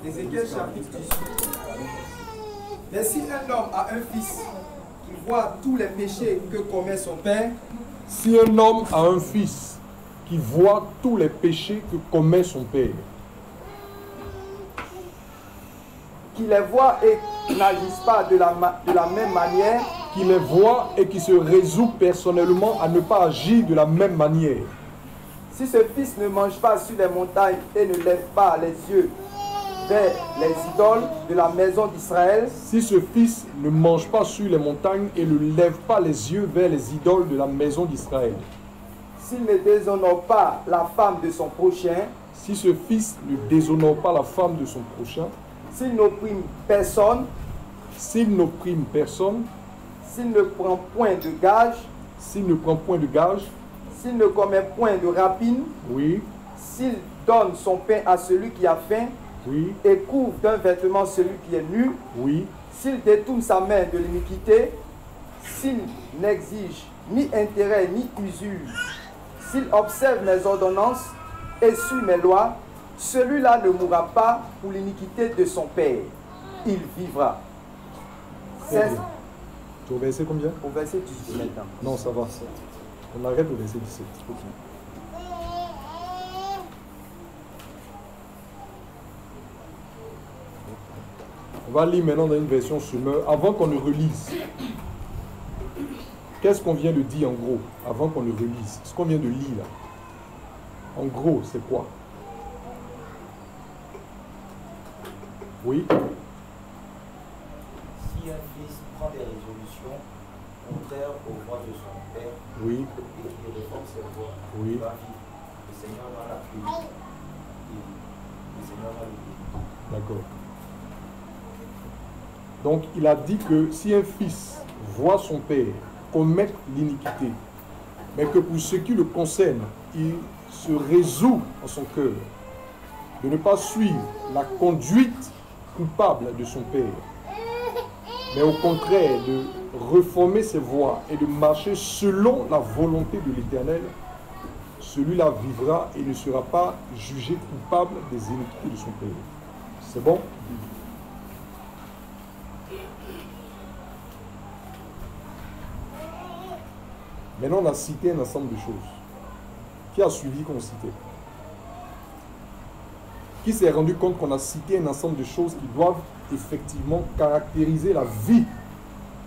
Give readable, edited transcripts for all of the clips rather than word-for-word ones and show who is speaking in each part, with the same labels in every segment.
Speaker 1: Ézéchiel chapitre 18. Mais si un homme a un fils qui voit tous les péchés que commet son père,
Speaker 2: si un homme a un fils qui voit tous les péchés que commet son père,
Speaker 1: qui les voit et n'agisse pas de la même manière,
Speaker 2: qui les voit et qui se résout personnellement à ne pas agir de la même manière,
Speaker 1: si ce fils ne mange pas sur les montagnes et ne lève pas les yeux vers les idoles de la maison d'Israël,
Speaker 2: si ce fils ne mange pas sur les montagnes et ne lève pas les yeux vers les idoles de la maison d'Israël,
Speaker 1: s'il ne déshonore pas la femme de son prochain,
Speaker 2: si ce fils ne déshonore pas la femme de son prochain,
Speaker 1: s'il n'opprime personne,
Speaker 2: s'il n'opprime personne,
Speaker 1: s'il ne prend point de gage,
Speaker 2: s'il ne prend point de gage,
Speaker 1: s'il ne commet point de rapine,
Speaker 2: oui,
Speaker 1: s'il donne son pain à celui qui a faim,
Speaker 2: oui,
Speaker 1: et couvre d'un vêtement celui qui est nu,
Speaker 2: oui,
Speaker 1: s'il détourne sa main de l'iniquité, s'il n'exige ni intérêt ni usure, s'il observe mes ordonnances et suit mes lois, celui-là ne mourra pas pour l'iniquité de son père. Il vivra.
Speaker 2: Très bien. Tu as au verset combien?
Speaker 1: Au verset 18 maintenant.
Speaker 2: Non, ça va. On arrête au verset 17. Ok. On va lire maintenant dans une version Semeur. Avant qu'on ne relise, qu'est-ce qu'on vient de dire en gros? Avant qu'on ne relise, ce qu'on vient de lire là. En gros, c'est quoi? Oui.
Speaker 3: Si un fils prend des résolutions contraires aux voies de son père,
Speaker 2: Oui.
Speaker 3: et qu'il réforme ses voies,
Speaker 2: Oui.
Speaker 3: il va vivre. Le Seigneur va l'appuyer. Le Seigneur va le bénir.
Speaker 2: D'accord. Donc, il a dit que si un fils voit son père commettre l'iniquité, mais que pour ce qui le concerne, il se résout en son cœur de ne pas suivre la conduite coupable de son père, mais au contraire de reformer ses voies et de marcher selon la volonté de l'Éternel, celui-là vivra et ne sera pas jugé coupable des iniquités de son père. C'est bon? Maintenant, on a cité un ensemble de choses. Qui a suivi qu'on citait? Qui s'est rendu compte qu'on a cité un ensemble de choses qui doivent effectivement caractériser la vie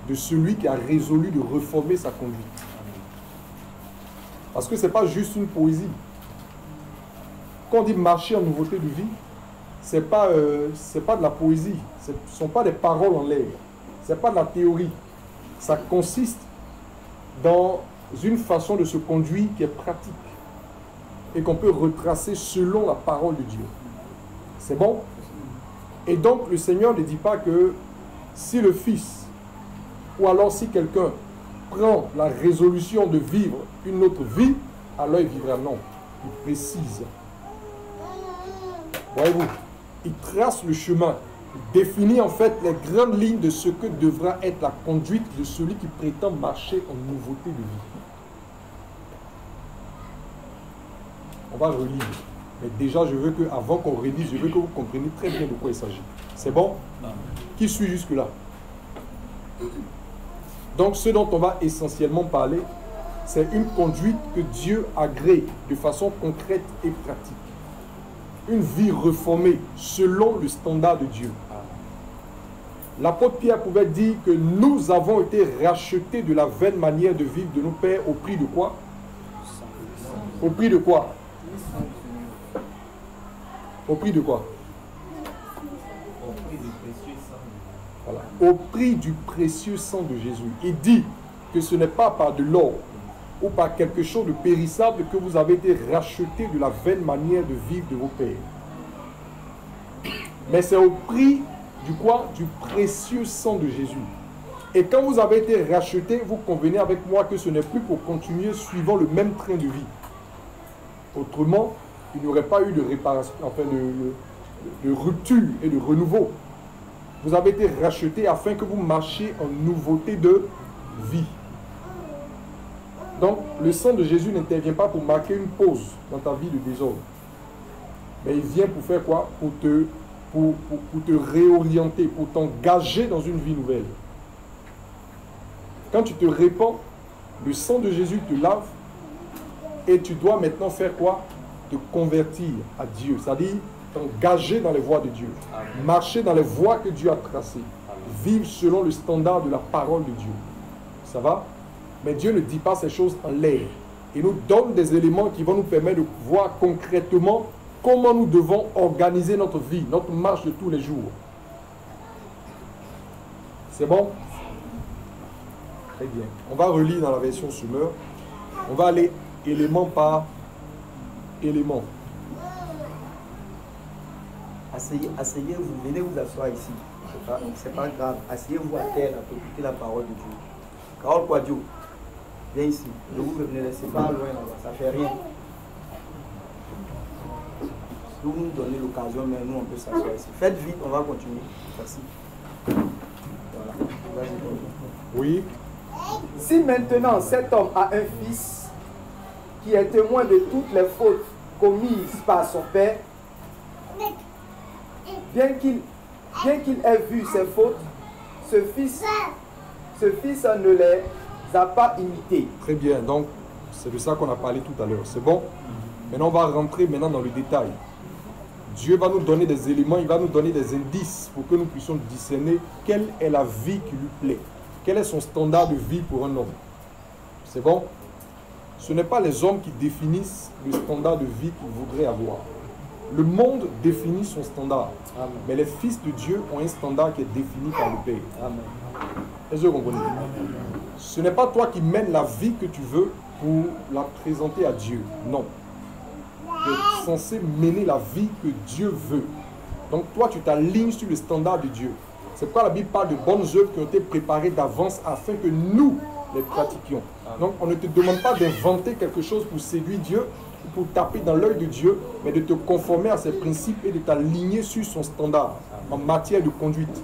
Speaker 2: de celui qui a résolu de reformer sa conduite? Parce que ce n'est pas juste une poésie. Quand on dit marcher en nouveauté de vie, ce n'est pas de la poésie. Ce ne sont pas des paroles en l'air. Ce n'est pas de la théorie. Ça consiste dans une façon de se conduire qui est pratique et qu'on peut retracer selon la parole de Dieu. C'est bon? Et donc le Seigneur ne dit pas que si le Fils, ou alors si quelqu'un prend la résolution de vivre une autre vie, alors il vivra. Non. Il précise. Voyez-vous, il trace le chemin, il définit en fait les grandes lignes de ce que devra être la conduite de celui qui prétend marcher en nouveauté de vie. On va relire. Mais déjà, je veux que, avant qu'on relise, je veux que vous compreniez très bien de quoi il s'agit. C'est bon? Non. Qui suit jusque-là? Donc, ce dont on va essentiellement parler, c'est une conduite que Dieu agrée de façon concrète et pratique. Une vie reformée selon le standard de Dieu. L'apôtre Pierre pouvait dire que nous avons été rachetés de la vaine manière de vivre de nos pères au prix de quoi? Au prix de quoi? Au prix de quoi?
Speaker 3: Au prix du précieux sang.
Speaker 2: Voilà. Au prix du précieux sang de Jésus. Il dit que ce n'est pas par de l'or ou par quelque chose de périssable que vous avez été rachetés de la vaine manière de vivre de vos pères. Mais c'est au prix du quoi? Du précieux sang de Jésus. Et quand vous avez été rachetés, vous convenez avec moi que ce n'est plus pour continuer suivant le même train de vie. Autrement, il n'y aurait pas eu de réparation, enfin de rupture et de renouveau. Vous avez été rachetés afin que vous marchiez en nouveauté de vie. Donc, le sang de Jésus n'intervient pas pour marquer une pause dans ta vie de désordre. Mais il vient pour faire quoi? Pour pour te réorienter, pour t'engager dans une vie nouvelle. Quand tu te répands, le sang de Jésus te lave et tu dois maintenant faire quoi? Te convertir à Dieu, c'est-à-dire t'engager dans les voies de Dieu, marcher dans les voies que Dieu a tracées, vivre selon le standard de la parole de Dieu. Ça va? Mais Dieu ne dit pas ces choses en l'air. Il nous donne des éléments qui vont nous permettre de voir concrètement comment nous devons organiser notre vie, notre marche de tous les jours. C'est bon? Très bien. On va relire dans la version Summer. On va aller élément par élément.
Speaker 4: Asseyez-vous, venez vous asseoir ici. C'est pas grave. Asseyez-vous à terre pour écouter la parole de Dieu. Carole Quadio, viens ici. Ne vous ne laissez pas loin là-bas, ça ne fait rien. Vous nous donnez l'occasion, mais nous on peut s'asseoir ici. Faites vite, on va continuer. Merci. Voilà.
Speaker 2: Oui.
Speaker 1: Si maintenant cet homme a un fils qui est témoin de toutes les fautes commises par son père, bien qu'il ait vu ses fautes, ce fils ne les a pas imitées.
Speaker 2: Très bien, donc c'est de ça qu'on a parlé tout à l'heure. C'est bon? Maintenant on va rentrer maintenant dans le détail. Dieu va nous donner des éléments, il va nous donner des indices pour que nous puissions discerner quelle est la vie qui lui plaît. Quel est son standard de vie pour un homme? C'est bon? Ce n'est pas les hommes qui définissent le standard de vie qu'ils voudraient avoir. Le monde définit son standard. Amen. Mais les fils de Dieu ont un standard qui est défini par le Père.
Speaker 1: Amen.
Speaker 2: Est-ce que vous comprenez? Ce n'est pas toi qui mènes la vie que tu veux pour la présenter à Dieu. Non. Tu es censé mener la vie que Dieu veut. Donc toi, tu t'alignes sur le standard de Dieu. C'est pourquoi la Bible parle de bonnes œuvres qui ont été préparées d'avance afin que nous les pratiquions. Donc on ne te demande pas d'inventer quelque chose pour séduire Dieu, pour taper dans l'œil de Dieu, mais de te conformer à ses principes et de t'aligner sur son standard en matière de conduite.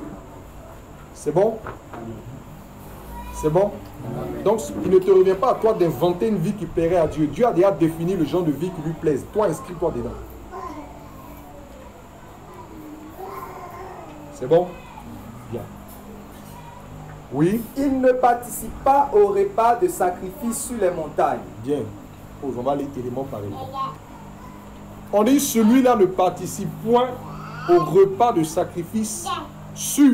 Speaker 2: C'est bon? C'est bon? Donc il ne te revient pas à toi d'inventer une vie qui plairait à Dieu. Dieu a déjà défini le genre de vie qui lui plaise. Toi, inscris-toi dedans. C'est bon? Bien. Oui?
Speaker 1: Il ne participe pas au repas de sacrifice sur les montagnes.
Speaker 2: Bien. On va aller élément par élément. On dit celui-là ne participe point au repas de sacrifice sur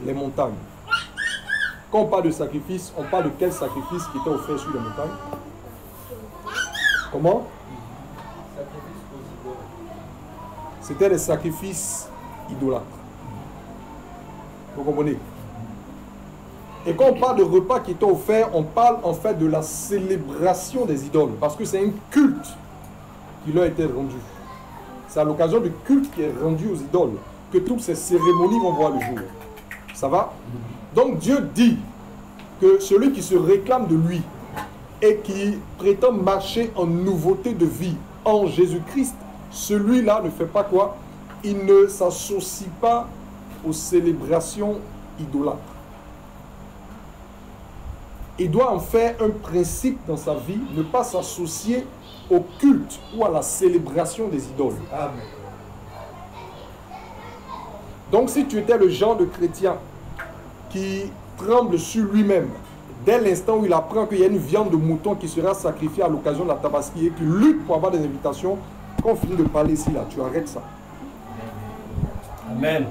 Speaker 2: les montagnes. Quand on parle de sacrifice, on parle de quel sacrifice qui était offert sur les montagnes? Comment? C'était des sacrifices idolâtres. Vous comprenez? Et quand on parle de repas qui étaient offerts, on parle en fait de la célébration des idoles. Parce que c'est un culte qui leur a été rendu. C'est à l'occasion du culte qui est rendu aux idoles que toutes ces cérémonies vont voir le jour. Ça va? Donc Dieu dit que celui qui se réclame de lui et qui prétend marcher en nouveauté de vie en Jésus-Christ, celui-là ne fait pas quoi? Il ne s'associe pas aux célébrations idolâtres. Il doit en faire un principe dans sa vie, ne pas s'associer au culte ou à la célébration des idoles. Amen. Donc si tu étais le genre de chrétien qui tremble sur lui-même, dès l'instant où il apprend qu'il y a une viande de mouton qui sera sacrifiée à l'occasion de la tabaski et qui lutte pour avoir des invitations, quand on finit de parler ici, là, tu arrêtes ça.
Speaker 3: Amen.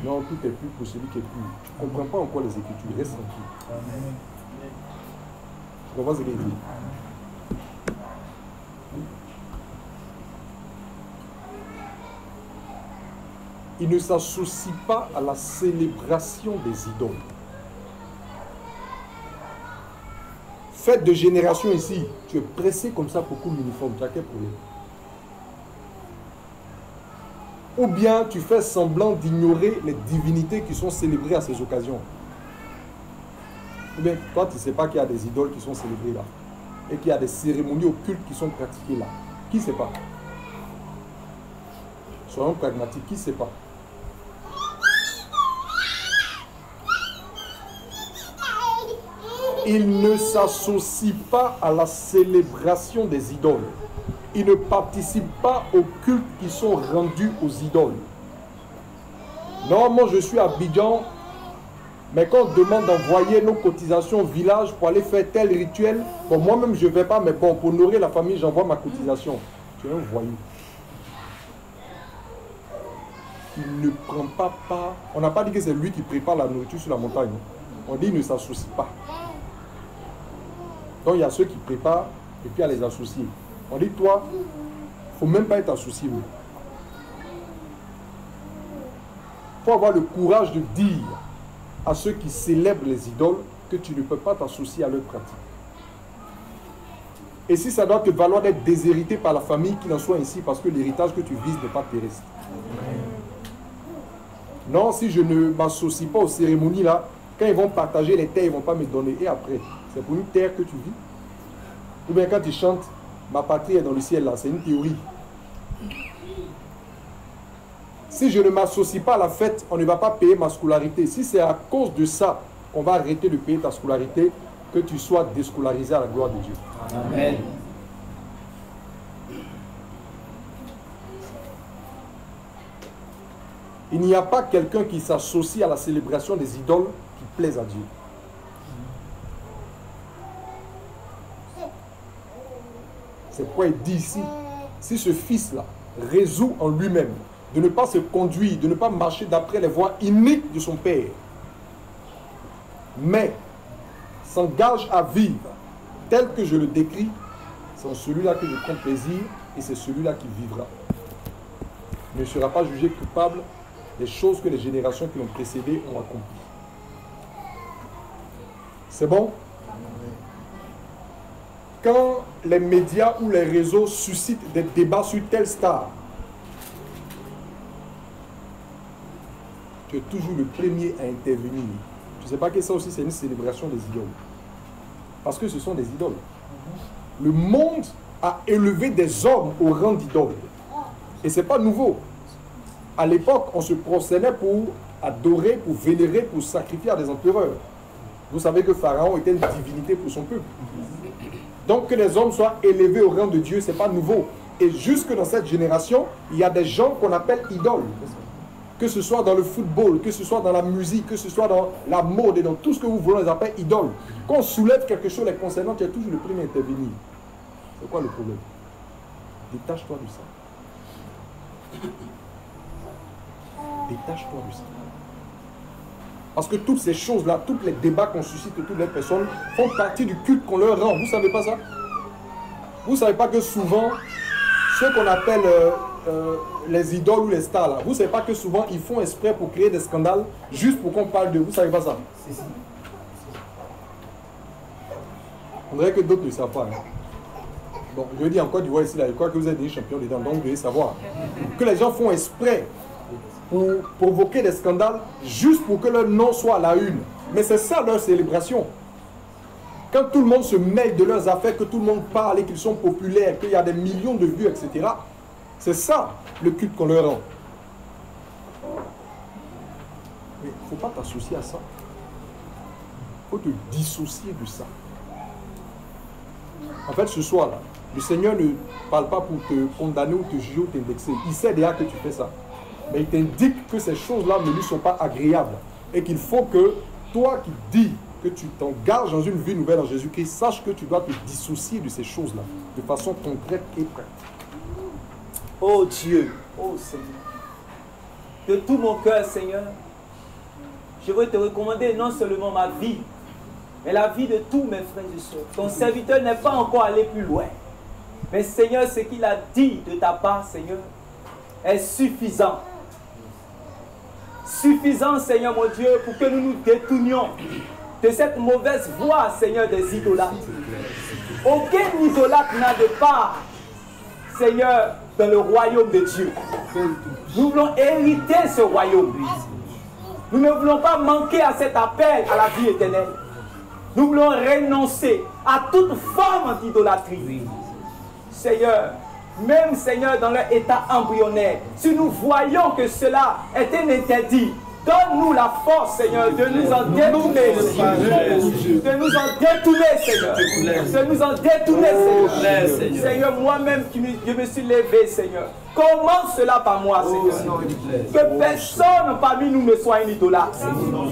Speaker 2: Non, tout est pur pour celui qui est pur. Tu ne comprends pas encore les Écritures, reste tranquille. Tu comprends ce qu'il dit? Il ne s'associe pas à la célébration des idoles. Fête de génération ici, tu es pressé comme ça pour couper l'uniforme, tu as quel problème? Ou bien tu fais semblant d'ignorer les divinités qui sont célébrées à ces occasions. Ou bien toi tu ne sais pas qu'il y a des idoles qui sont célébrées là. Et qu'il y a des cérémonies occultes qui sont pratiquées là. Qui ne sait pas? Soyons pragmatiques, qui ne sait pas? Il ne s'associe pas à la célébration des idoles. ils ne participent pas aux cultes qui sont rendus aux idoles. Normalement, je suis à Abidjan, mais quand on demande d'envoyer nos cotisations au village pour aller faire tel rituel, bon, moi-même je ne vais pas, mais bon, pour nourrir la famille, j'envoie ma cotisation. Tu es un voyou. Il ne prend pas part. On n'a pas dit que c'est lui qui prépare la nourriture sur la montagne. On dit qu'il ne s'associe pas. Donc il y a ceux qui préparent et puis il y a les associés. On dit toi, il ne faut même pas être associé. Il faut avoir le courage de dire à ceux qui célèbrent les idoles que tu ne peux pas t'associer à leur pratique. Et si ça doit te valoir d'être déshérité par la famille, qu'il en soit ainsi, parce que l'héritage que tu vises n'est pas terrestre. Non, si je ne m'associe pas aux cérémonies là, quand ils vont partager les terres, ils ne vont pas me donner. Et après, c'est pour une terre que tu vis. Ou bien quand ils chantent, ma patrie est dans le ciel là, c'est une théorie. Si je ne m'associe pas à la fête, on ne va pas payer ma scolarité. Si c'est à cause de ça qu'on va arrêter de payer ta scolarité, que tu sois déscolarisé à la gloire de Dieu.
Speaker 4: Amen.
Speaker 2: Il n'y a pas quelqu'un qui s'associe à la célébration des idoles qui plaise à Dieu. C'est pourquoi il dit ici, si ce fils-là résout en lui-même de ne pas se conduire, de ne pas marcher d'après les voies iniques de son père, mais s'engage à vivre tel que je le décris, c'est en celui-là que je prends plaisir et c'est celui-là qui vivra. Il ne sera pas jugé coupable des choses que les générations qui l'ont précédé ont accomplies. C'est bon? Quand les médias ou les réseaux suscitent des débats sur telle star, tu es toujours le premier à intervenir. Tu ne sais pas que ça aussi c'est une célébration des idoles. Parce que ce sont des idoles. Le monde a élevé des hommes au rang d'idoles. Et ce n'est pas nouveau. À l'époque, on se prosternait pour adorer, pour vénérer, pour sacrifier à des empereurs. Vous savez que Pharaon était une divinité pour son peuple. Donc que les hommes soient élevés au rang de Dieu, ce n'est pas nouveau. Et jusque dans cette génération, il y a des gens qu'on appelle idoles. Que ce soit dans le football, que ce soit dans la musique, que ce soit dans la mode et dans tout ce que vous voulez, on les appelle idoles. Quand on soulève quelque chose les concernant, tu es toujours le premier à intervenir. C'est quoi le problème? Détache-toi de ça. Détache-toi de ça. Parce que toutes ces choses-là, tous les débats qu'on suscite, toutes les personnes font partie du culte qu'on leur rend. Vous ne savez pas ça? Vous ne savez pas que souvent, ceux qu'on appelle les idoles ou les stars, là, vous ne savez pas que souvent, ils font exprès pour créer des scandales, juste pour qu'on parle d'eux. Vous ne savez pas ça? On dirait que d'autres ne savent pas. Hein. Bon, je dis encore du voix ici, là, je crois que vous êtes des champions dedans, donc vous devez savoir. Que les gens font exprès pour provoquer des scandales juste pour que leur nom soit à la une. Mais c'est ça leur célébration. Quand tout le monde se mêle de leurs affaires, que tout le monde parle et qu'ils sont populaires, qu'il y a des millions de vues, etc. C'est ça le culte qu'on leur rend. Mais il ne faut pas t'associer à ça. Il faut te dissocier de ça. En fait, ce soir-là, le Seigneur ne parle pas pour te condamner ou te juger ou t'indexer. Il sait déjà que tu fais ça. Mais il t'indique que ces choses-là ne lui sont pas agréables. Et qu'il faut que toi qui dis que tu t'engages dans une vie nouvelle en Jésus-Christ, sache que tu dois te dissocier de ces choses-là, de façon concrète et pratique.
Speaker 4: Oh Dieu, oh Seigneur, de tout mon cœur, Seigneur, je veux te recommander non seulement ma vie, mais la vie de tous mes frères et sœurs. Ton serviteur n'est pas encore allé plus loin. Mais Seigneur, ce qu'il a dit de ta part, Seigneur, est suffisant. Suffisant, Seigneur mon Dieu, pour que nous nous détournions de cette mauvaise voie, Seigneur, des idolâtres. Aucun idolâtre n'a de part, Seigneur, dans le royaume de Dieu. Nous voulons hériter ce royaume. Nous ne voulons pas manquer à cet appel à la vie éternelle. Nous voulons renoncer à toute forme d'idolâtrie. Seigneur, même Seigneur dans leur état embryonnaire, si nous voyons que cela est un interdit,
Speaker 1: Donne-nous la force, Seigneur, de nous en détourner, de nous en détourner, Seigneur, de nous en détourner, Seigneur. Seigneur, moi-même, je me suis levé, Seigneur. Commence cela par moi, Seigneur. Que personne parmi nous ne soit un idolâtre, Seigneur.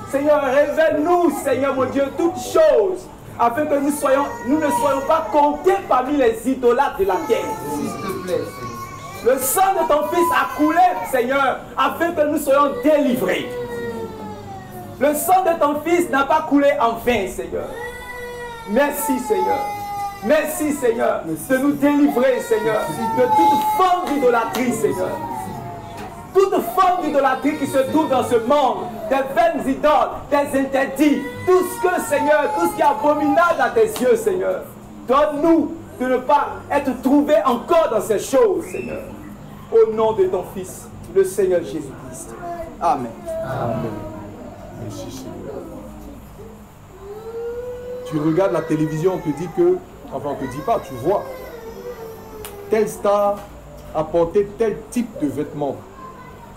Speaker 1: Seigneur, révèle-nous, Seigneur, mon Dieu, toutes choses, afin que nous ne soyons pas comptés parmi les idolâtres de la terre. Le sang de ton Fils a coulé, Seigneur, afin que nous soyons délivrés. Le sang de ton Fils n'a pas coulé en vain, Seigneur. Merci, Seigneur. Merci, Seigneur, de nous délivrer, Seigneur, de toute forme d'idolâtrie, Seigneur. Toute forme d'idolâtrie qui se trouve dans ce monde, des vaines idoles, des interdits, tout ce que, Seigneur, tout ce qui est abominable à tes yeux, Seigneur. Donne-nous de ne pas être trouvés encore dans ces choses, Seigneur. Au nom de ton Fils, le Seigneur Jésus-Christ. Amen.
Speaker 2: Amen. Merci, Seigneur. Tu regardes la télévision, on te dit que, enfin on ne te dit pas, tu vois, telle star a porté tel type de vêtements.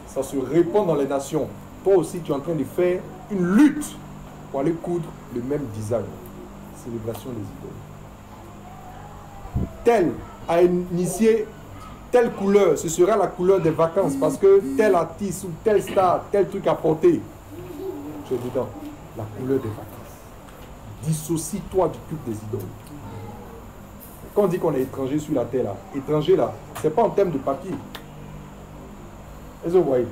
Speaker 2: Ça se répand dans les nations. Toi aussi, tu es en train de faire une lutte pour aller coudre le même design. Célébration des idoles. Tel a initié telle couleur, ce sera la couleur des vacances parce que tel artiste ou tel star, tel truc a porté. Tu es dedans, la couleur des vacances. Dissocie-toi du culte des idoles. Quand on dit qu'on est étranger sur la terre, là, étranger là, ce n'est pas en termes de papier. Est-ce que vous voyez?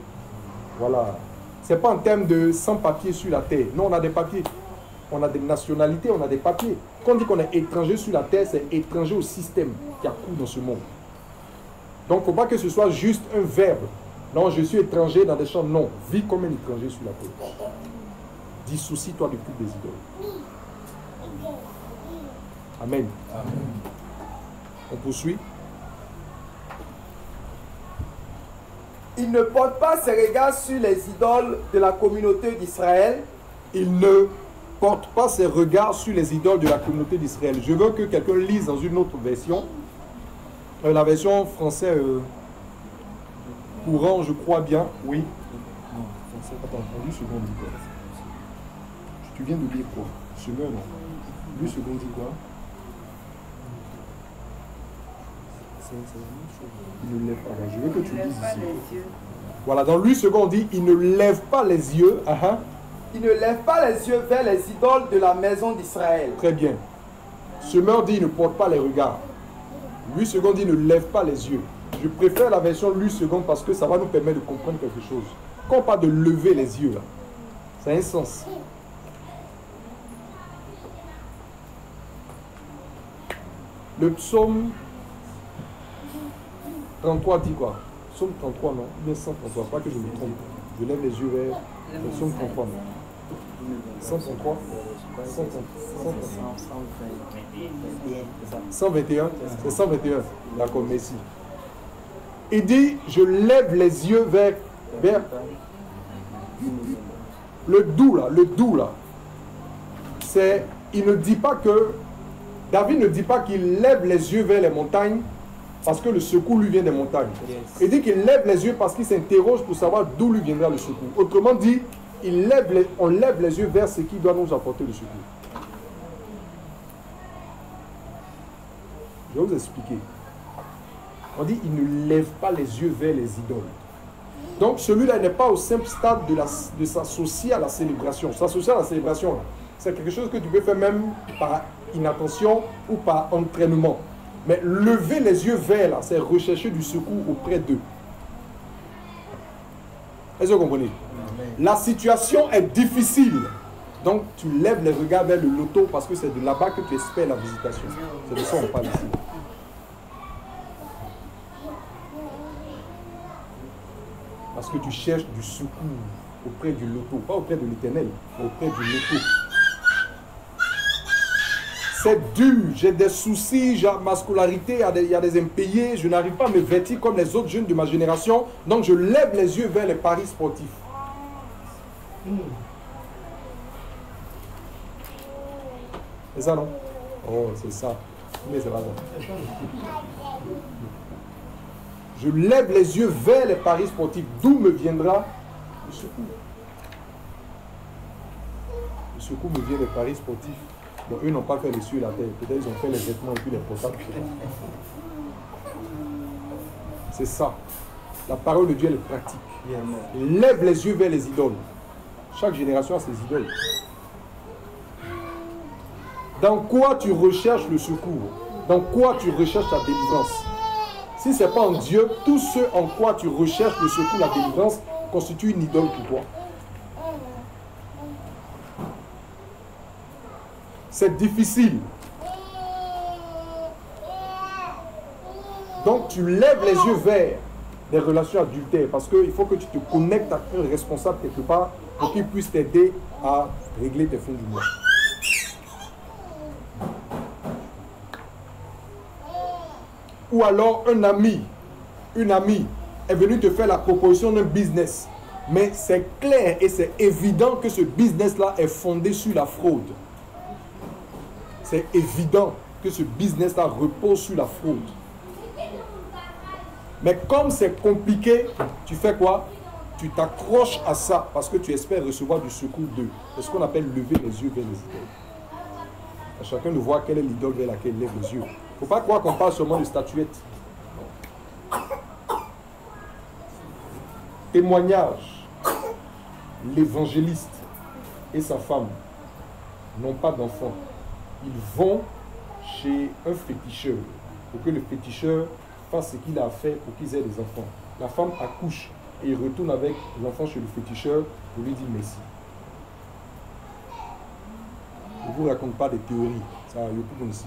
Speaker 2: Voilà. Ce n'est pas en termes de sans-papiers sur la terre. Non, on a des papiers. On a des nationalités, on a des papiers. Quand on dit qu'on est étranger sur la terre, c'est étranger au système qui a cours dans ce monde. Donc, il ne faut pas que ce soit juste un verbe. Non, je suis étranger dans des champs. Non, vis comme un étranger sur la terre. Dissocie-toi du culte des idoles. Amen. Amen. On poursuit.
Speaker 1: Il ne porte pas ses regards sur les idoles de la communauté d'Israël.
Speaker 2: Il ne porte pas ses regards sur les idoles de la communauté d'Israël. Je veux que quelqu'un lise dans une autre version. La version française courant, je crois bien. Oui. Non, français. Attends, lui seconde dit quoi? Tu viens de lire quoi? Semeur, non. Lui seconde dit quoi? Il ne lève pas. Je veux que tu lises ici. Voilà, dans lui second on dit il ne lève pas les yeux.
Speaker 1: Il ne lève pas les yeux vers les idoles de la maison d'Israël.
Speaker 2: Très bien. Semeur dit il ne porte pas les regards. Lui second dit ne lève pas les yeux. Je préfère la version lui second parce que ça va nous permettre de comprendre quelque chose. Quand on parle de lever les yeux, là, ça a un sens. Le psaume 33 dit quoi? Psaume 33, non? Bien 133, pas que je me trompe. Je lève les yeux vers le psaume 33, non? 133 121, c'est 121. D'accord, merci. Il dit, je lève les yeux vers le doux là. C'est, il ne dit pas que, David ne dit pas qu'il lève les yeux vers les montagnes parce que le secours lui vient des montagnes. Il dit qu'il lève les yeux parce qu'il s'interroge pour savoir d'où lui viendra le secours. Autrement dit, on lève les yeux vers ce qui doit nous apporter le secours. Je vais vous expliquer. On dit il ne lève pas les yeux vers les idoles. Donc celui-là n'est pas au simple stade de s'associer à la célébration. S'associer à la célébration, c'est quelque chose que tu peux faire même par inattention ou par entraînement. Mais lever les yeux vers là, c'est rechercher du secours auprès d'eux. Est-ce que vous comprenez? La situation est difficile. Donc tu lèves les regards vers le loto parce que c'est de là-bas que tu espères la visitation. C'est de ça qu'on parle ici. Parce que tu cherches du secours auprès du loto, pas auprès de l'Éternel, mais auprès du loto. C'est dur, j'ai des soucis, j'ai ma scolarité, il y a des impayés, je n'arrive pas à me vêtir comme les autres jeunes de ma génération, donc je lève les yeux vers les paris sportifs. C'est ça, non? Oh, c'est ça. Mais c'est pas ça. Je lève les yeux vers les paris sportifs. D'où me viendra Le secours. Le secours me vient des paris sportifs. Bon, eux n'ont pas fait les cieux et la terre. Peut-être ils ont fait les vêtements et puis les portables. C'est ça. La parole de Dieu, elle est pratique. Lève les yeux vers les idoles. Chaque génération a ses idoles. Dans quoi tu recherches le secours? Dans quoi tu recherches la délivrance? Si ce n'est pas en Dieu, tout ce en quoi tu recherches le secours, la délivrance, constitue une idole pour toi. C'est difficile. Donc tu lèves les yeux vers des relations adultères parce qu'il faut que tu te connectes à un responsable quelque part pour qu'il puisse t'aider à régler tes fins du mois. Ou alors un ami, une amie est venue te faire la proposition d'un business. Mais c'est clair et c'est évident que ce business-là est fondé sur la fraude. C'est évident que ce business-là repose sur la fraude. Mais comme c'est compliqué, tu fais quoi? Tu t'accroches à ça parce que tu espères recevoir du secours d'eux. C'est ce qu'on appelle lever les yeux vers les idoles. À chacun de voir quelle est l'idole vers laquelle il lève les yeux. Il ne faut pas croire qu'on parle seulement de statuettes. Témoignage. L'évangéliste et sa femme n'ont pas d'enfants. Ils vont chez un féticheur pour que le féticheur fasse ce qu'il a à faire pour qu'ils aient des enfants. La femme accouche et il retourne avec l'enfant chez le féticheur pour lui dire merci. Je ne vous raconte pas des théories. Ça, il y a plus ici.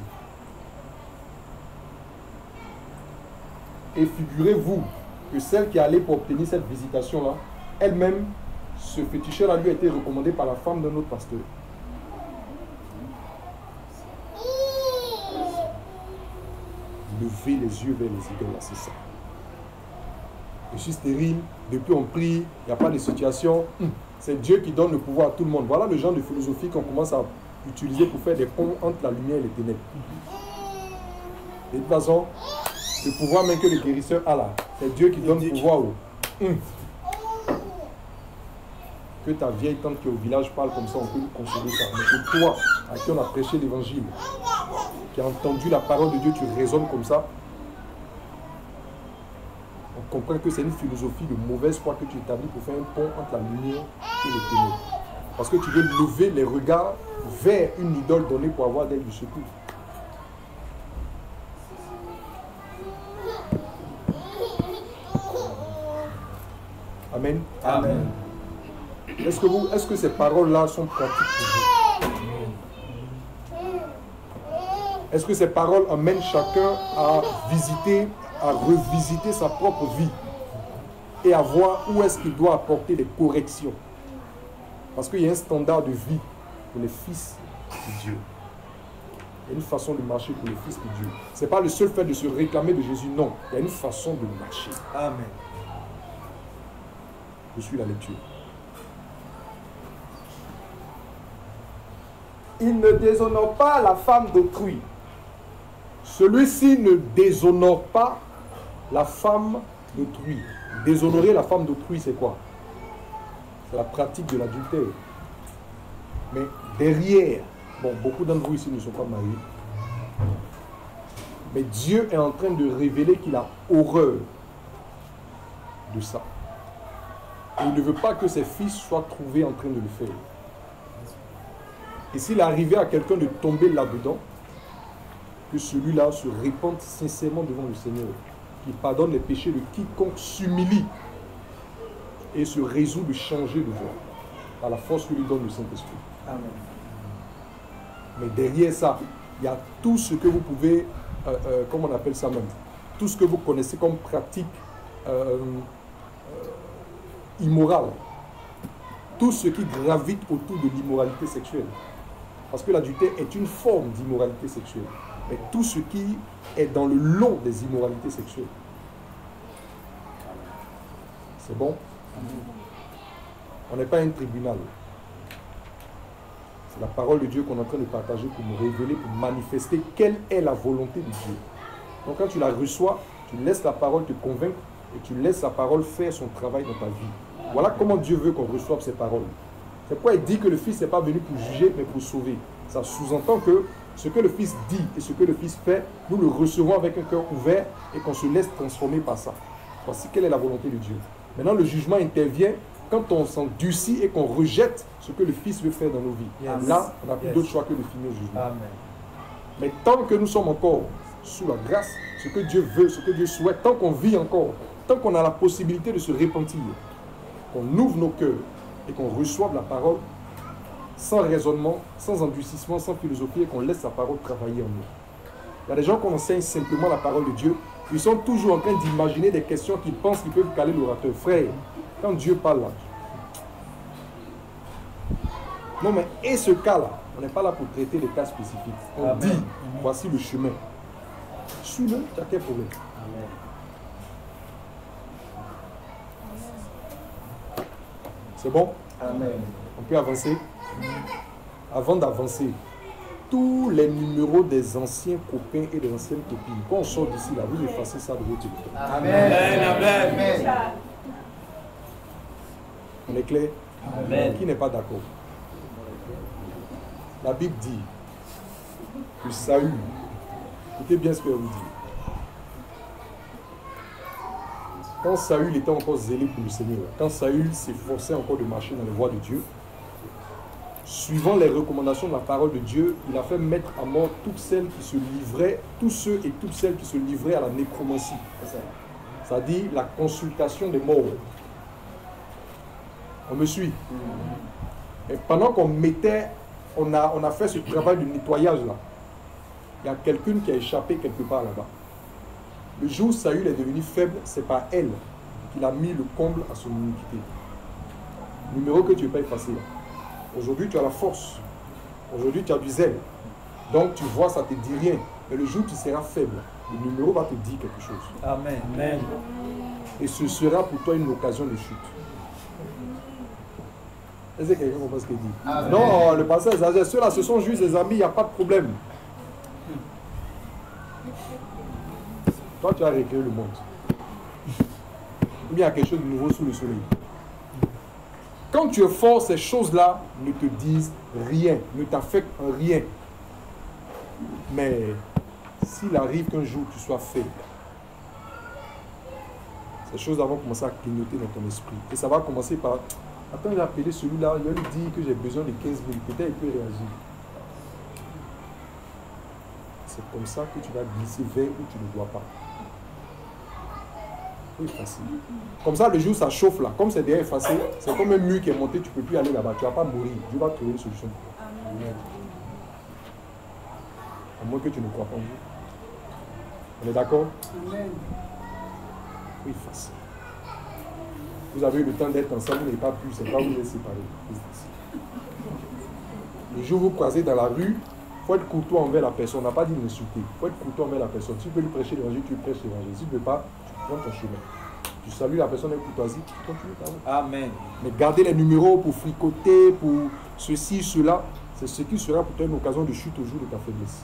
Speaker 2: Et figurez-vous que celle qui est allée pour obtenir cette visitation-là, elle-même, ce féticheur-là lui a été recommandé par la femme d'un autre pasteur. Lever les yeux vers les idoles, c'est ça. Je suis stérile, depuis on prie, il n'y a pas de situation. C'est Dieu qui donne le pouvoir à tout le monde. Voilà le genre de philosophie qu'on commence à utiliser pour faire des ponts entre la lumière et les ténèbres. De toute façon, le pouvoir même que le guérisseur a là, c'est Dieu qui donne le pouvoir au. Que ta vieille tante qui est au village parle comme ça, on peut consoler ça. Mais que toi, à qui on a prêché l'évangile, qui a entendu la parole de Dieu, tu raisonnes comme ça, on comprend que c'est une philosophie de mauvaise foi que tu établis pour faire un pont entre la lumière et les ténèbres. Parce que tu veux lever les regards vers une idole donnée pour avoir d'elle du secours. Amen.
Speaker 4: Amen.
Speaker 2: Est-ce que ces paroles-là sont pratiques pour vous? Est-ce que ces paroles amènent chacun à visiter, à revisiter sa propre vie et à voir où est-ce qu'il doit apporter des corrections? Parce qu'il y a un standard de vie pour les fils de Dieu. Il y a une façon de marcher pour les fils de Dieu. Ce n'est pas le seul fait de se réclamer de Jésus, non. Il y a une façon de marcher.
Speaker 4: Amen.
Speaker 2: Je suis la lecture.
Speaker 1: Il ne déshonore pas la femme d'autrui.
Speaker 2: Celui-ci ne déshonore pas la femme d'autrui. Déshonorer la femme d'autrui, c'est quoi? C'est la pratique de l'adultère. Mais derrière, bon, beaucoup d'entre vous ici ne sont pas mariés, mais Dieu est en train de révéler qu'il a horreur de ça. Et il ne veut pas que ses fils soient trouvés en train de le faire. Et s'il arrivait à quelqu'un de tomber là-dedans, que celui-là se répande sincèrement devant le Seigneur, qu'il pardonne les péchés de quiconque s'humilie et se résout de changer de voie par la force que lui donne le Saint-Esprit.
Speaker 4: Amen.
Speaker 2: Mais derrière ça, il y a tout ce que vous pouvez, comment on appelle ça même, tout ce que vous connaissez comme pratique immorale, tout ce qui gravite autour de l'immoralité sexuelle. Parce que l'adultère est une forme d'immoralité sexuelle. Mais tout ce qui est dans le lot des immoralités sexuelles. C'est bon? On n'est pas un tribunal. C'est la parole de Dieu qu'on est en train de partager pour nous révéler, pour manifester quelle est la volonté de Dieu. Donc quand tu la reçois, tu laisses la parole te convaincre et tu laisses la parole faire son travail dans ta vie. Voilà comment Dieu veut qu'on reçoive ses paroles. C'est pourquoi il dit que le Fils n'est pas venu pour juger, mais pour sauver. Ça sous-entend que ce que le Fils dit et ce que le Fils fait, nous le recevons avec un cœur ouvert et qu'on se laisse transformer par ça. Voici quelle est la volonté de Dieu. Maintenant, le jugement intervient quand on s'endurcit et qu'on rejette ce que le Fils veut faire dans nos vies.
Speaker 4: Yes.
Speaker 2: Là, on n'a plus d'autre choix que de finir le jugement.
Speaker 4: Amen.
Speaker 2: Mais tant que nous sommes encore sous la grâce, ce que Dieu veut, ce que Dieu souhaite, tant qu'on vit encore, tant qu'on a la possibilité de se repentir, qu'on ouvre nos cœurs et qu'on reçoive la parole sans raisonnement, sans endurcissement, sans philosophie et qu'on laisse sa parole travailler en nous. Il y a des gens qui enseignent simplement la parole de Dieu, ils sont toujours en train d'imaginer des questions qu'ils pensent qu'ils peuvent caler l'orateur. Frère, quand Dieu parle là, non mais et ce cas-là, on n'est pas là pour traiter des cas spécifiques. On
Speaker 4: Amen.
Speaker 2: dit, voici le chemin. Suis-le, tu as quel problème?
Speaker 4: Amen.
Speaker 2: C'est bon?
Speaker 4: Amen.
Speaker 2: On peut avancer? Avant d'avancer, tous les numéros des anciens copains et des anciennes copines, quand on sort d'ici là, vous effacez ça de votre téléphone.
Speaker 4: Amen. Amen.
Speaker 2: On est clair?
Speaker 4: Amen.
Speaker 2: Qui n'est pas d'accord? La Bible dit que Saül, écoutez bien ce que je vous dis. Quand Saül était encore zélé pour le Seigneur, quand Saül s'efforçait encore de marcher dans les voies de Dieu, suivant les recommandations de la parole de Dieu, il a fait mettre à mort toutes celles qui se livraient, tous ceux et toutes celles qui se livraient à la nécromancie. C'est-à-dire la consultation des morts. On me suit? Et pendant qu'on mettait, on a fait ce travail de nettoyage là, il y a quelqu'un qui a échappé quelque part là-bas. Le jour où Saül est devenu faible, c'est par elle qu'il a mis le comble à son iniquité. Numéro que tu ne peux pas effacer. Aujourd'hui, tu as la force. Aujourd'hui, tu as du zèle. Donc, tu vois, ça ne te dit rien. Mais le jour où tu seras faible, le numéro va te dire quelque chose.
Speaker 4: Amen. Amen.
Speaker 2: Et ce sera pour toi une occasion de chute. Est-ce que quelqu'un comprend ce qu'il dit?
Speaker 4: Amen.
Speaker 2: Non, le passage, ceux-là, ce sont juste des amis, il n'y a pas de problème. Toi, tu as recréé le monde. Ou bien il y a quelque chose de nouveau sous le soleil. Quand tu es fort, ces choses-là ne te disent rien, ne t'affectent en rien. Mais s'il arrive qu'un jour tu sois faible, ces choses-là vont commencer à clignoter dans ton esprit. Et ça va commencer par, attends, j'ai appelé celui-là, il va lui dire que j'ai besoin de 15 000, peut-être il peut réagir. C'est comme ça que tu vas glisser vers où tu ne dois pas. C'est facile. Comme ça, le jour où ça chauffe là, comme c'est déjà effacé, c'est comme un mur qui est monté, tu ne peux plus aller là-bas, tu ne vas pas mourir. Dieu va trouver une solution. Amen. À moins que tu ne crois pas en Dieu. On est d'accord? Amen. Oui, facile. Vous avez eu le temps d'être ensemble, vous n'avez pas pu, c'est pas vous les séparer. Le jour où vous croisez dans la rue, il faut être courtois envers la personne. On n'a pas dit d'insulter. Il faut être courtois envers la personne. Si tu peux lui prêcher l'évangile, tu prêches l'évangile. Si tu ne peux pas, prends ton chemin. Tu salues la personne avec courtoisie, tu continues ta route. Amen. Mais garder les numéros pour fricoter, pour ceci, cela, c'est ce qui sera pour toi une occasion de chute au jour de ta faiblesse.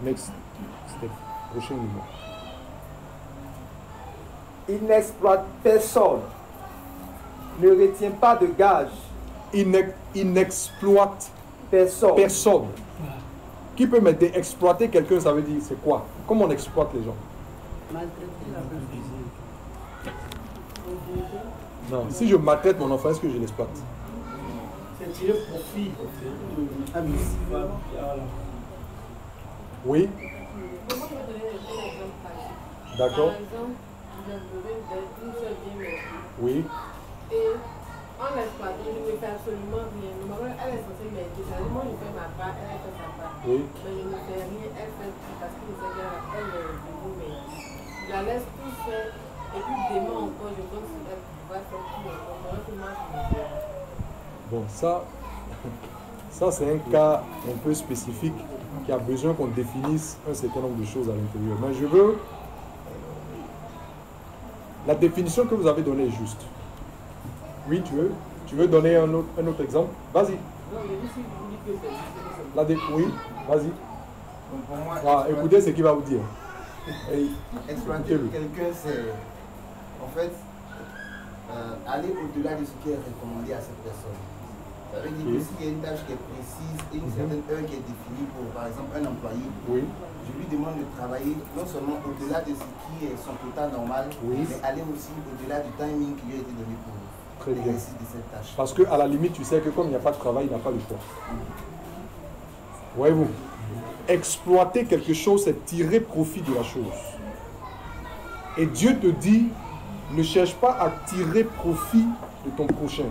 Speaker 2: Next step. Prochain numéro.
Speaker 1: Il n'exploite personne, ne retient pas de gage.
Speaker 2: Il n'exploite
Speaker 1: personne.
Speaker 2: Qui peut m'aider? Exploiter quelqu'un, ça veut dire c'est quoi? Comment on exploite les gens? Non, si je maltraite mon enfant, est-ce que je l'exploite?
Speaker 5: C'est tirer profit.
Speaker 2: Oui. D'accord.
Speaker 6: Par exemple, vous avez une seule bien.
Speaker 2: Oui.
Speaker 6: Et en exploitant, je ne fais absolument rien. Maman, elle est censée m'aider. Moi, je fais ma part, elle fait sa part.
Speaker 2: Oui.
Speaker 6: Mais je ne fais rien, elle fait tout parce que je sais qu'elle est debout. Mais je la laisse tout faire. Et puis demain encore, je pense qu'elle va faire tout encore. Pendant que moi, je me fais.
Speaker 2: Bon, ça c'est un cas un peu spécifique qui a besoin qu'on définisse un certain nombre de choses à l'intérieur. Mais je veux... La définition que vous avez donnée est juste. Oui, tu veux donner un autre exemple? Vas-y. Oui, vas-y. Ah, écoutez ce qu'il va vous dire.
Speaker 7: Exploiter quelqu'un, c'est en fait aller au-delà de ce qui est recommandé à cette personne. Ça veut dire que s'il y a une tâche qui est précise et une certaine heure qui est définie pour, par exemple, un employé, je lui demande de travailler non seulement au-delà de ce qui est son quota normal, mais aller aussi au-delà du timing qui lui a été donné pour l'exercice de cette tâche.
Speaker 2: Parce qu'à la limite, tu sais que comme il n'y a pas de travail, il n'a pas le choix. Voyez-vous, exploiter quelque chose, c'est tirer profit de la chose. Et Dieu te dit, ne cherche pas à tirer profit de ton prochain.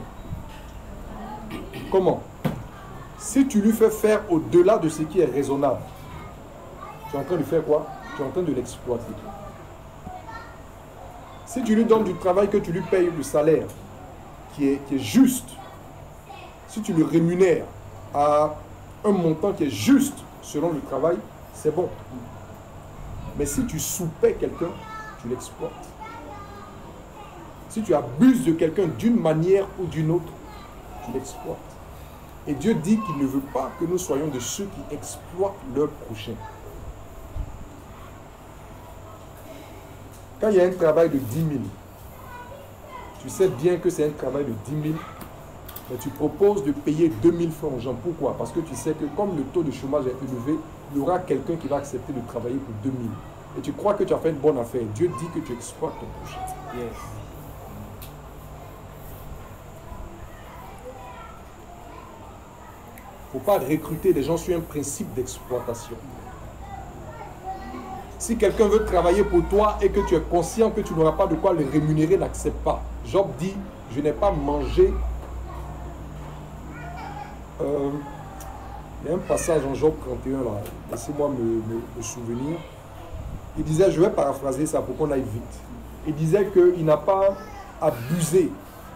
Speaker 2: Comment? Si tu lui fais faire au-delà de ce qui est raisonnable, tu es en train de faire quoi? Tu es en train de l'exploiter. Si tu lui donnes du travail, que tu lui payes le salaire qui est juste, si tu le rémunères à un montant qui est juste selon le travail, c'est bon. Mais si tu soupais quelqu'un, tu l'exploites. Si tu abuses de quelqu'un d'une manière ou d'une autre, tu l'exploites. Et Dieu dit qu'il ne veut pas que nous soyons de ceux qui exploitent leur prochain. Quand il y a un travail de 10 000, tu sais bien que c'est un travail de 10 000, mais tu proposes de payer 2 000 francs aux gens. Pourquoi? Parce que tu sais que comme le taux de chômage est élevé, il y aura quelqu'un qui va accepter de travailler pour 2 000. Et tu crois que tu as fait une bonne affaire. Dieu dit que tu exploites ton prochain.
Speaker 4: Yes.
Speaker 2: Il ne faut pas recruter des gens sur un principe d'exploitation. Si quelqu'un veut travailler pour toi et que tu es conscient que tu n'auras pas de quoi le rémunérer, n'accepte pas. Job dit, je n'ai pas mangé. Il y a un passage en Job 31 là, laissez-moi me souvenir. Il disait, je vais paraphraser ça pour qu'on aille vite. Il disait qu'il n'a pas abusé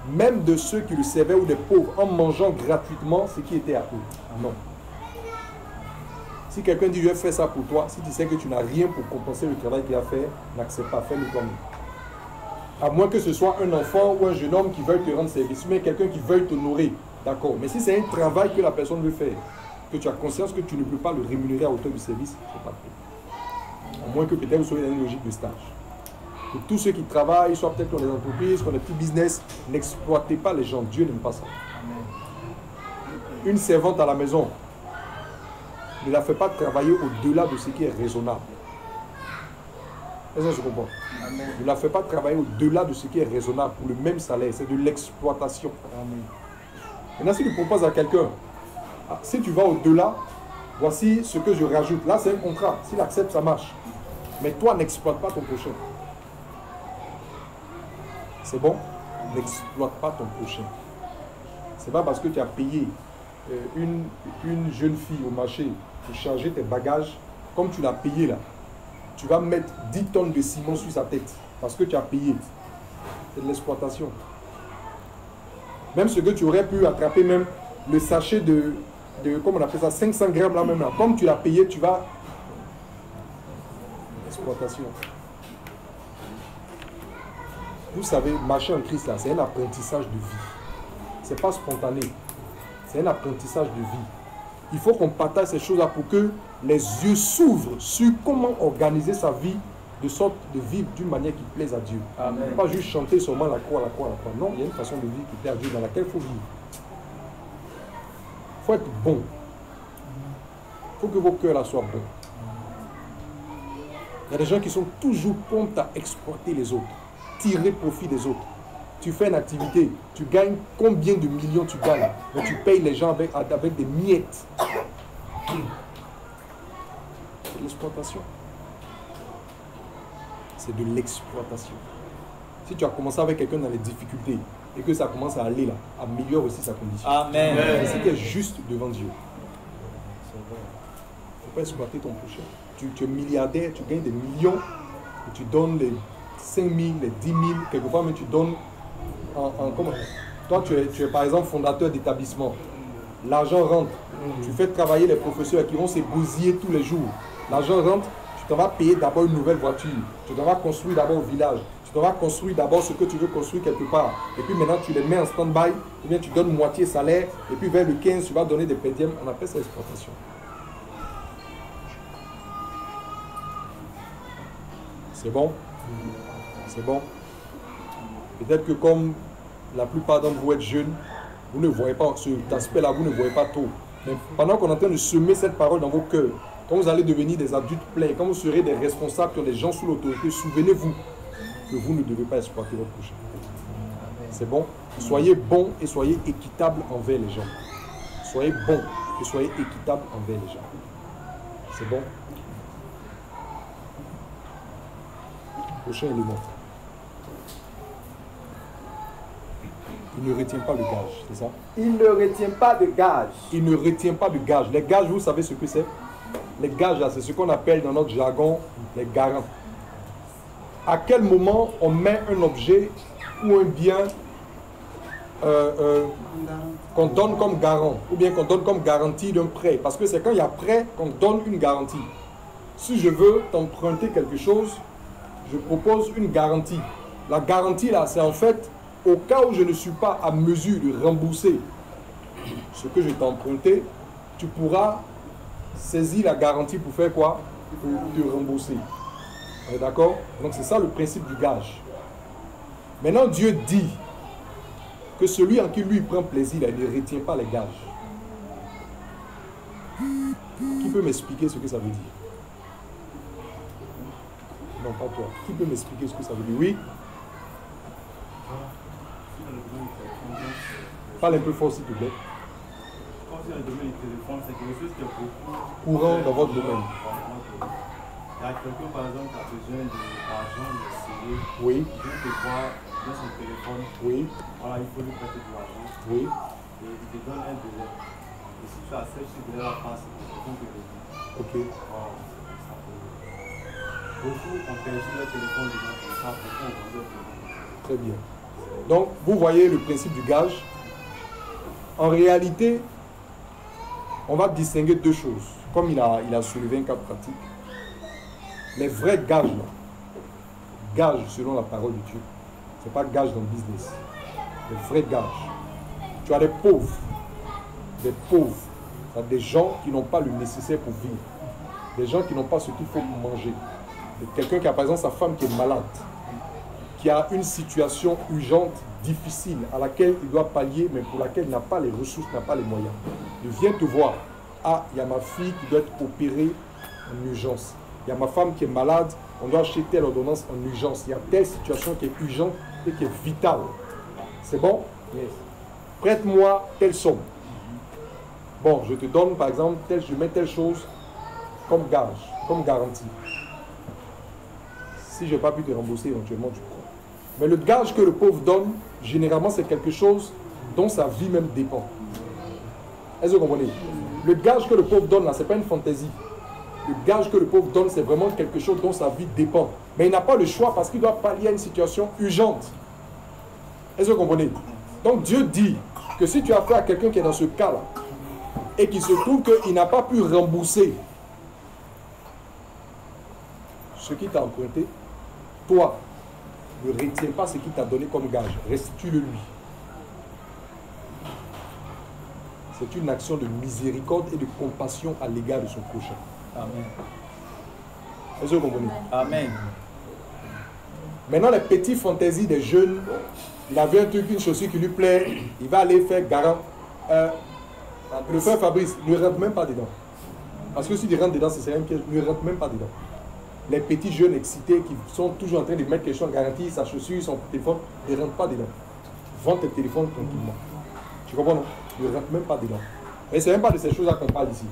Speaker 2: même de ceux qui le servaient ou des pauvres en mangeant gratuitement ce qui était à eux. Non. Si quelqu'un dit je vais faire ça pour toi, si tu sais que tu n'as rien pour compenser le travail qu'il a fait, n'accepte pas, fais-le toi-même. À moins que ce soit un enfant ou un jeune homme qui veuille te rendre service, mais quelqu'un qui veuille t'honorer, d'accord. Mais si c'est un travail que la personne veut faire, que tu as conscience que tu ne peux pas le rémunérer à hauteur du service, c'est pas fait. À moins que peut-être vous soyez dans une logique de stage. Que tous ceux qui travaillent, soit peut-être dans les entreprises, dans les petits business, n'exploitez pas les gens. Dieu n'aime pas ça. Une servante à la maison, ne la fait pas travailler au-delà de ce qui est raisonnable. Est-ce que je comprends? Ne la fait pas travailler au-delà de ce qui est raisonnable pour le même salaire. C'est de l'exploitation. Maintenant, si tu proposes à quelqu'un, si tu vas au-delà, voici ce que je rajoute. Là, c'est un contrat. S'il accepte, ça marche. Mais toi, n'exploite pas ton prochain. C'est bon? N'exploite pas ton prochain. C'est pas parce que tu as payé une jeune fille au marché pour charger tes bagages, comme tu l'as payé là, tu vas mettre 10 tonnes de ciment sur sa tête parce que tu as payé. C'est de l'exploitation. Même ce que tu aurais pu attraper, même le sachet de comment on appelle ça, 500 grammes là même là, comme tu l'as payé, tu vas... Exploitation. Vous savez, marcher en Christ là, c'est un apprentissage de vie. C'est pas spontané. C'est un apprentissage de vie. Il faut qu'on partage ces choses-là pour que les yeux s'ouvrent sur comment organiser sa vie de sorte de vivre d'une manière qui plaise à Dieu. Amen. Pas juste chanter seulement la croix, la croix, la croix. Non, il y a une façon de vivre qui plaît à Dieu dans laquelle il faut vivre. Il faut être bon. Il faut que vos cœurs là soient bons. Il y a des gens qui sont toujours prompts à exploiter les autres, tirer profit des autres. Tu fais une activité, tu gagnes combien de millions tu gagnes, mais tu payes les gens avec des miettes. C'est de l'exploitation. C'est de l'exploitation. Si tu as commencé avec quelqu'un dans les difficultés et que ça commence à aller là, améliore aussi sa condition.
Speaker 4: Amen.
Speaker 2: C'est ce qui est juste devant Dieu. Il ne faut pas exploiter ton prochain. Tu es milliardaire, tu gagnes des millions et tu donnes les 5 000, les 10 000, quelquefois mais tu donnes comment? Toi tu es par exemple fondateur d'établissement. L'argent rentre, tu fais travailler les professeurs qui vont se bousiller tous les jours. L'argent rentre, tu t'en vas payer d'abord une nouvelle voiture, tu t'en vas construire d'abord au village, tu t'en vas construire d'abord ce que tu veux construire quelque part. Et puis maintenant tu les mets en stand-by, ou bien tu donnes moitié salaire, et puis vers le 15 tu vas donner des pédièmes, on appelle ça exploitation. C'est bon? C'est bon? Peut-être que comme la plupart d'entre vous êtes jeunes, vous ne voyez pas cet aspect-là, vous ne voyez pas trop. Mais pendant qu'on est en train de semer cette parole dans vos cœurs, quand vous allez devenir des adultes pleins, quand vous serez des responsables, qui ont des gens sous l'autorité, souvenez-vous que vous ne devez pas exploiter votre prochain. C'est bon? Soyez bons et soyez équitables envers les gens. Soyez bons et soyez équitables envers les gens. C'est bon? Prochain élément. Il ne retient pas le gage, c'est ça?
Speaker 1: Il ne retient pas de gage.
Speaker 2: Il ne retient pas de gage. Les gages, vous savez ce que c'est? Les gages, c'est ce qu'on appelle dans notre jargon les garants. À quel moment on met un objet ou un bien qu'on donne comme garant, ou bien qu'on donne comme garantie d'un prêt? Parce que c'est quand il y a prêt qu'on donne une garantie. Si je veux t'emprunter quelque chose, je propose une garantie. La garantie là, c'est en fait au cas où je ne suis pas à mesure de rembourser ce que je t'ai emprunté, tu pourras saisir la garantie pour faire quoi? Pour te rembourser. On est d'accord? Donc c'est ça le principe du gage. Maintenant Dieu dit que celui en qui lui prend plaisir, il ne retient pas les gages. Qui peut m'expliquer ce que ça veut dire? Non, pas toi. Qui peut m'expliquer ce que ça veut dire? Oui? Parle un peu fort s'il te plaît.
Speaker 3: Quand c'est le domaine du téléphone, c'est quelque chose qui est beaucoup
Speaker 2: courant dans votre domaine.
Speaker 3: Il y a quelqu'un par exemple qui a besoin d'argent, de CD.
Speaker 2: Oui.
Speaker 3: Il vient te voir dans son téléphone.
Speaker 2: Oui.
Speaker 3: Voilà, il faut lui prêter de l'argent.
Speaker 2: Oui.
Speaker 3: Et il te donne un délai. Et si tu acceptes ce délai-là, passe, c'est bon que le dis.
Speaker 2: Ok.
Speaker 3: Voilà, ça peut. Beaucoup ont perdu leur téléphone dedans comme ça, beaucoup ont vendu leur téléphone.
Speaker 2: Très bien. Donc, vous voyez le principe du gage. En réalité, on va distinguer deux choses. Comme il a soulevé un cas pratique. Les vrais gages, gages selon la parole de Dieu, ce n'est pas gage dans le business. Les vrais gages. Tu as des pauvres, des gens qui n'ont pas le nécessaire pour vivre, des gens qui n'ont pas ce qu'il faut pour manger. Quelqu'un qui a par exemple sa femme qui est malade, qui a une situation urgente, difficile, à laquelle il doit pallier, mais pour laquelle il n'a pas les ressources, n'a pas les moyens. Il vient te voir. Ah, il y a ma fille qui doit être opérée en urgence. Il y a ma femme qui est malade, on doit acheter telle ordonnance en urgence. Il y a telle situation qui est urgente et qui est vitale. C'est bon? Yes. Prête-moi telle somme. Bon, je te donne par exemple, je mets telle chose comme gage, comme garantie. Si je n'ai pas pu te rembourser, éventuellement tu prends. Mais le gage que le pauvre donne, généralement c'est quelque chose dont sa vie même dépend. Est-ce que vous comprenez? Le gage que le pauvre donne là, ce n'est pas une fantaisie. Le gage que le pauvre donne, c'est vraiment quelque chose dont sa vie dépend. Mais il n'a pas le choix parce qu'il doit pallier à une situation urgente. Est-ce que vous comprenez? Donc Dieu dit que si tu as affaire à quelqu'un qui est dans ce cas-là et qui se trouve qu'il n'a pas pu rembourser ce qu'il t'a emprunté, toi, ne retiens pas ce qu'il t'a donné comme gage. Restitue-le lui. C'est une action de miséricorde et de compassion à l'égard de son prochain.
Speaker 8: Amen.
Speaker 2: Est-ce que vous comprenez?
Speaker 8: Amen.
Speaker 2: Maintenant, les petites fantaisies des jeunes, il avait un truc, une chaussure qui lui plaît, il va aller faire garant. Le frère Fabrice, ne rentre même pas dedans. Parce que si tu rentres dedans, c'est un piège, ne rentre même pas dedans. Les petits jeunes excités qui sont toujours en train de mettre quelque chose en garantie, sa chaussure, son téléphone, ne rentre pas dedans. Vends tes téléphones tranquillement. Tu comprends, non? Ne rentre même pas dedans. Mais c'est même pas de ces choses-là qu'on parle ici.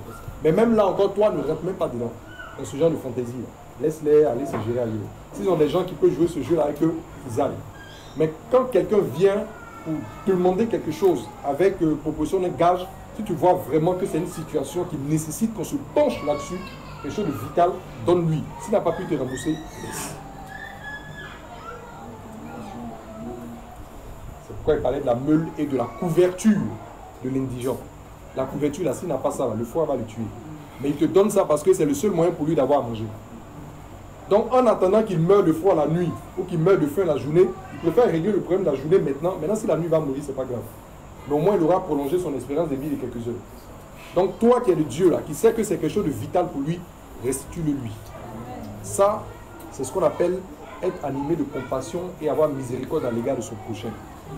Speaker 2: Mais même là encore, toi, ne rentre même pas dedans. Dans ce genre de fantaisie. Laisse-les aller se gérer ailleurs. S'ils ont des gens qui peuvent jouer ce jeu-là avec eux, ils aillent. Mais quand quelqu'un vient pour te demander quelque chose avec proposition d'un gage, si tu vois vraiment que c'est une situation qui nécessite qu'on se penche là-dessus, quelque chose de vital, donne-lui. S'il n'a pas pu te rembourser, laisse. C'est pourquoi il parlait de la meule et de la couverture de l'indigent. La couverture, là, s'il n'a pas ça, là, le froid va le tuer. Mais il te donne ça parce que c'est le seul moyen pour lui d'avoir à manger. Donc, en attendant qu'il meure de froid la nuit ou qu'il meure de faim la journée, il préfère régler le problème de la journée maintenant. Maintenant, si la nuit va mourir, c'est pas grave. Mais au moins, il aura prolongé son espérance de vie de quelques heures. Donc, toi qui es le Dieu, là, qui sait que c'est quelque chose de vital pour lui, restitue-le lui. Ça, C'est ce qu'on appelle être animé de compassion et avoir miséricorde à l'égard de son prochain.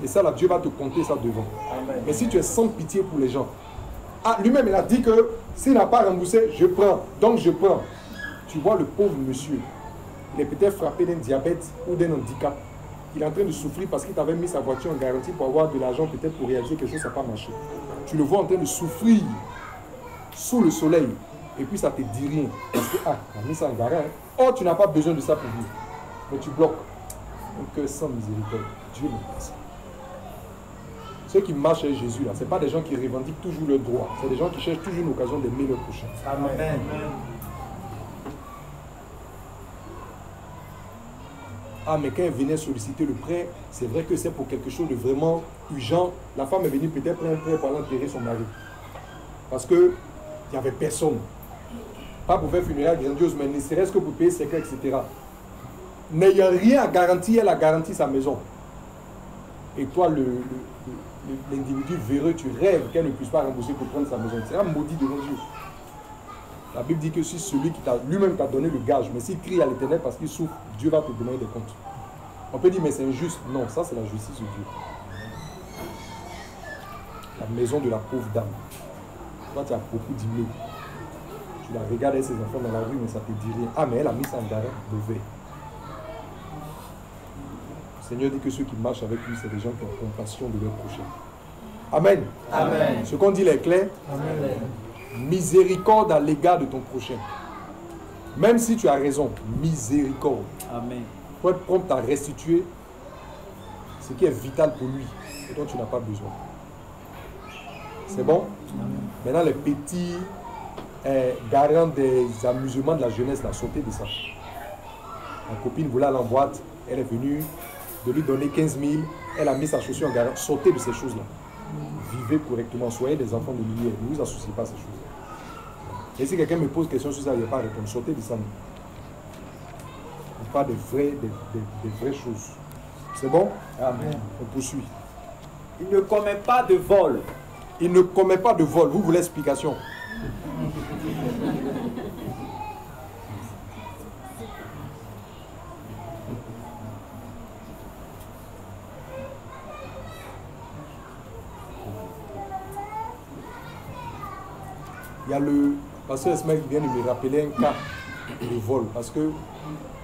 Speaker 2: Et ça, là, Dieu va te compter ça devant. Amen. Mais si tu es sans pitié pour les gens, lui-même, il a dit que s'il n'a pas remboursé, je prends. Donc, je prends. Tu vois le pauvre monsieur, il est peut-être frappé d'un diabète ou d'un handicap. Il est en train de souffrir parce qu'il t'avait mis sa voiture en garantie pour avoir de l'argent, peut-être pour réaliser quelque chose, ça n'a pas marché. Tu le vois en train de souffrir sous le soleil. Et puis ça ne te dit rien. Parce que, on a mis ça en garage. Oh, tu n'as pas besoin de ça pour vivre. Mais tu bloques. Un cœur sans miséricorde. Dieu ne fait ça. Ceux qui marchent avec Jésus, là, ce n'est pas des gens qui revendiquent toujours leurs droits. C'est des gens qui cherchent toujours une occasion d'aimer leur prochain.
Speaker 4: Amen.
Speaker 2: Ah, mais quand elle venait solliciter le prêt, c'est vrai que c'est pour quelque chose de vraiment urgent. La femme est venue peut-être prendre un prêt pour aller enterrer son mari. Parce qu'il n'y avait personne. Pas pour faire funéraire grandiose, mais ne serait-ce que pour payer ses clés, etc. N'ayant rien à garantir, elle a garanti sa maison. Et toi, l'individu véreux, tu rêves qu'elle ne puisse pas rembourser pour prendre sa maison. C'est un maudit devant Dieu. La Bible dit que si celui qui t'a lui-même t'a donné le gage, mais s'il crie à l'Éternel parce qu'il souffre, Dieu va te demander des comptes. On peut dire, mais c'est injuste. Non, ça c'est la justice de Dieu. La maison de la pauvre dame. Toi, tu as beaucoup d'immeubles. Tu la regardes avec ses enfants dans la rue, mais ça ne te dit rien. Ah, mais elle a mis ça en garde, mauvais. Le Seigneur dit que ceux qui marchent avec lui, c'est des gens qui ont compassion de leur prochain. Amen. Amen. Ce qu'on dit est clair. Amen. Miséricorde à l'égard de ton prochain. Même si tu as raison, miséricorde. Amen. Il faut être prompt à restituer ce qui est vital pour lui et dont tu n'as pas besoin. C'est bon? Amen. Maintenant, les petits garants des amusements de la jeunesse, là, sautez de ça. Ma copine voulait aller en boîte, elle est venue de lui donner 15 000, elle a mis sa chaussure en garant. Sautez de ces choses-là. Vivez correctement, soyez des enfants de lumière, ne vous associez pas à ces choses. Et si quelqu'un me pose question sur ça, il n'y a pas à répondre. Sortez de ça. Pas des vraies choses. C'est bon? Amen. On poursuit.
Speaker 8: Il ne commet pas de vol.
Speaker 2: Il ne commet pas de vol. Vous voulez l'explication? Il y a le pasteur Esmaël qui vient de me rappeler un cas de vol parce que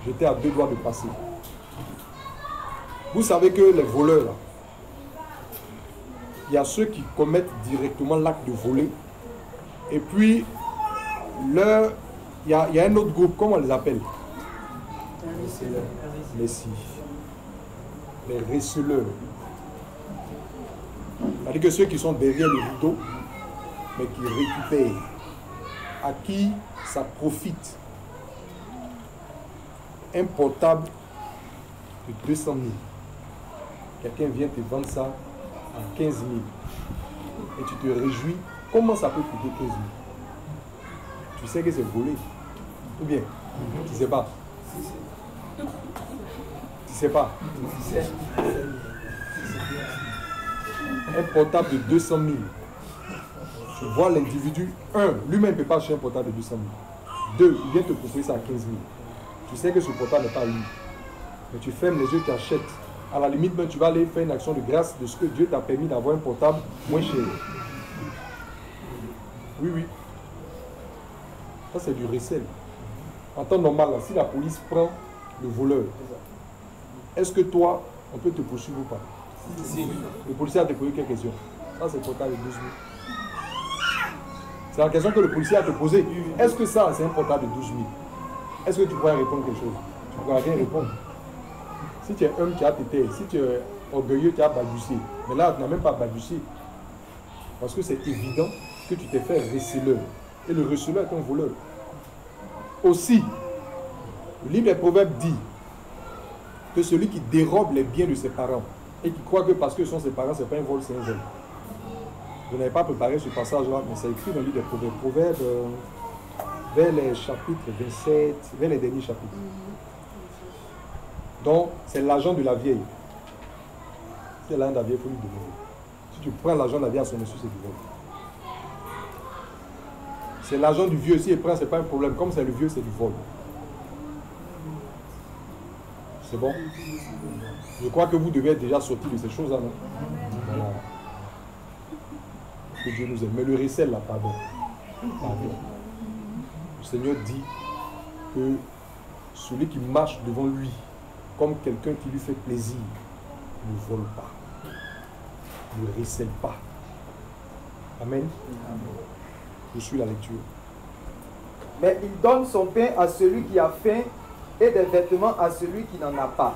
Speaker 2: j'étais à 2 doigts de passer. Vous savez que les voleurs, là, il y a ceux qui commettent directement l'acte de voler et puis il y a un autre groupe, comment on les appelle? Les receleurs. C'est-à-dire que ceux qui sont derrière le rideau mais qui récupèrent, à qui ça profite. Un portable de 200 000. Quelqu'un vient te vendre ça à 15 000. Et tu te réjouis. Comment ça peut coûter 15 000? Tu sais que c'est volé. Ou bien, tu ne sais pas. Tu ne sais pas. Un portable de 200 000. Tu vois l'individu, lui-même ne peut pas acheter un portable de 200 000. 2, il vient te proposer ça à 15 000. Tu sais que ce portable n'est pas lui. Mais tu fermes les yeux, tu achètes. À la limite, même, tu vas aller faire une action de grâce de ce que Dieu t'a permis d'avoir un portable moins cher. Oui, oui. Ça, c'est du recel. En temps normal, là, si la police prend le voleur, est-ce que toi, on peut te poursuivre ou pas? Si. Le policier a te posé quelques questions. Ça, c'est le portable de 12 000. C'est la question que le policier a te posée. Est-ce que ça, c'est un portable de 12 000? Est-ce que tu pourrais répondre quelque chose? Tu ne pourras rien répondre. Si tu es homme, tu as tété. Si tu es orgueilleux, tu as balbutié. Mais là, tu n'as même pas balbutié. Parce que c'est évident que tu t'es fait receleur. Et le receleur est un voleur. Aussi, le livre des Proverbes dit que celui qui dérobe les biens de ses parents et qui croit que parce que ce sont ses parents, ce n'est pas un vol, c'est un vol. Je n'avais pas préparé ce passage-là, mais c'est écrit dans le livre des Proverbes. Proverbes, vers les chapitres 27, vers les derniers chapitres. Donc, c'est l'argent de la vieille. Si c'est l'argent de la vieille, il faut lui demander. Si tu prends l'argent de la vieille à son insu, c'est du vol. C'est l'argent du vieux. Si il prend, ce n'est pas un problème. Comme c'est le vieux, c'est du vol. C'est bon? Je crois que vous devez être déjà sorti de ces choses-là, non? Voilà. Que Dieu nous aime. Mais le recel, là, pardon. Pardon. Le Seigneur dit que celui qui marche devant lui, comme quelqu'un qui lui fait plaisir, ne vole pas, ne recèle pas. Amen. Je suis la lecture.
Speaker 1: Mais il donne son pain à celui qui a faim et des vêtements à celui qui n'en a pas.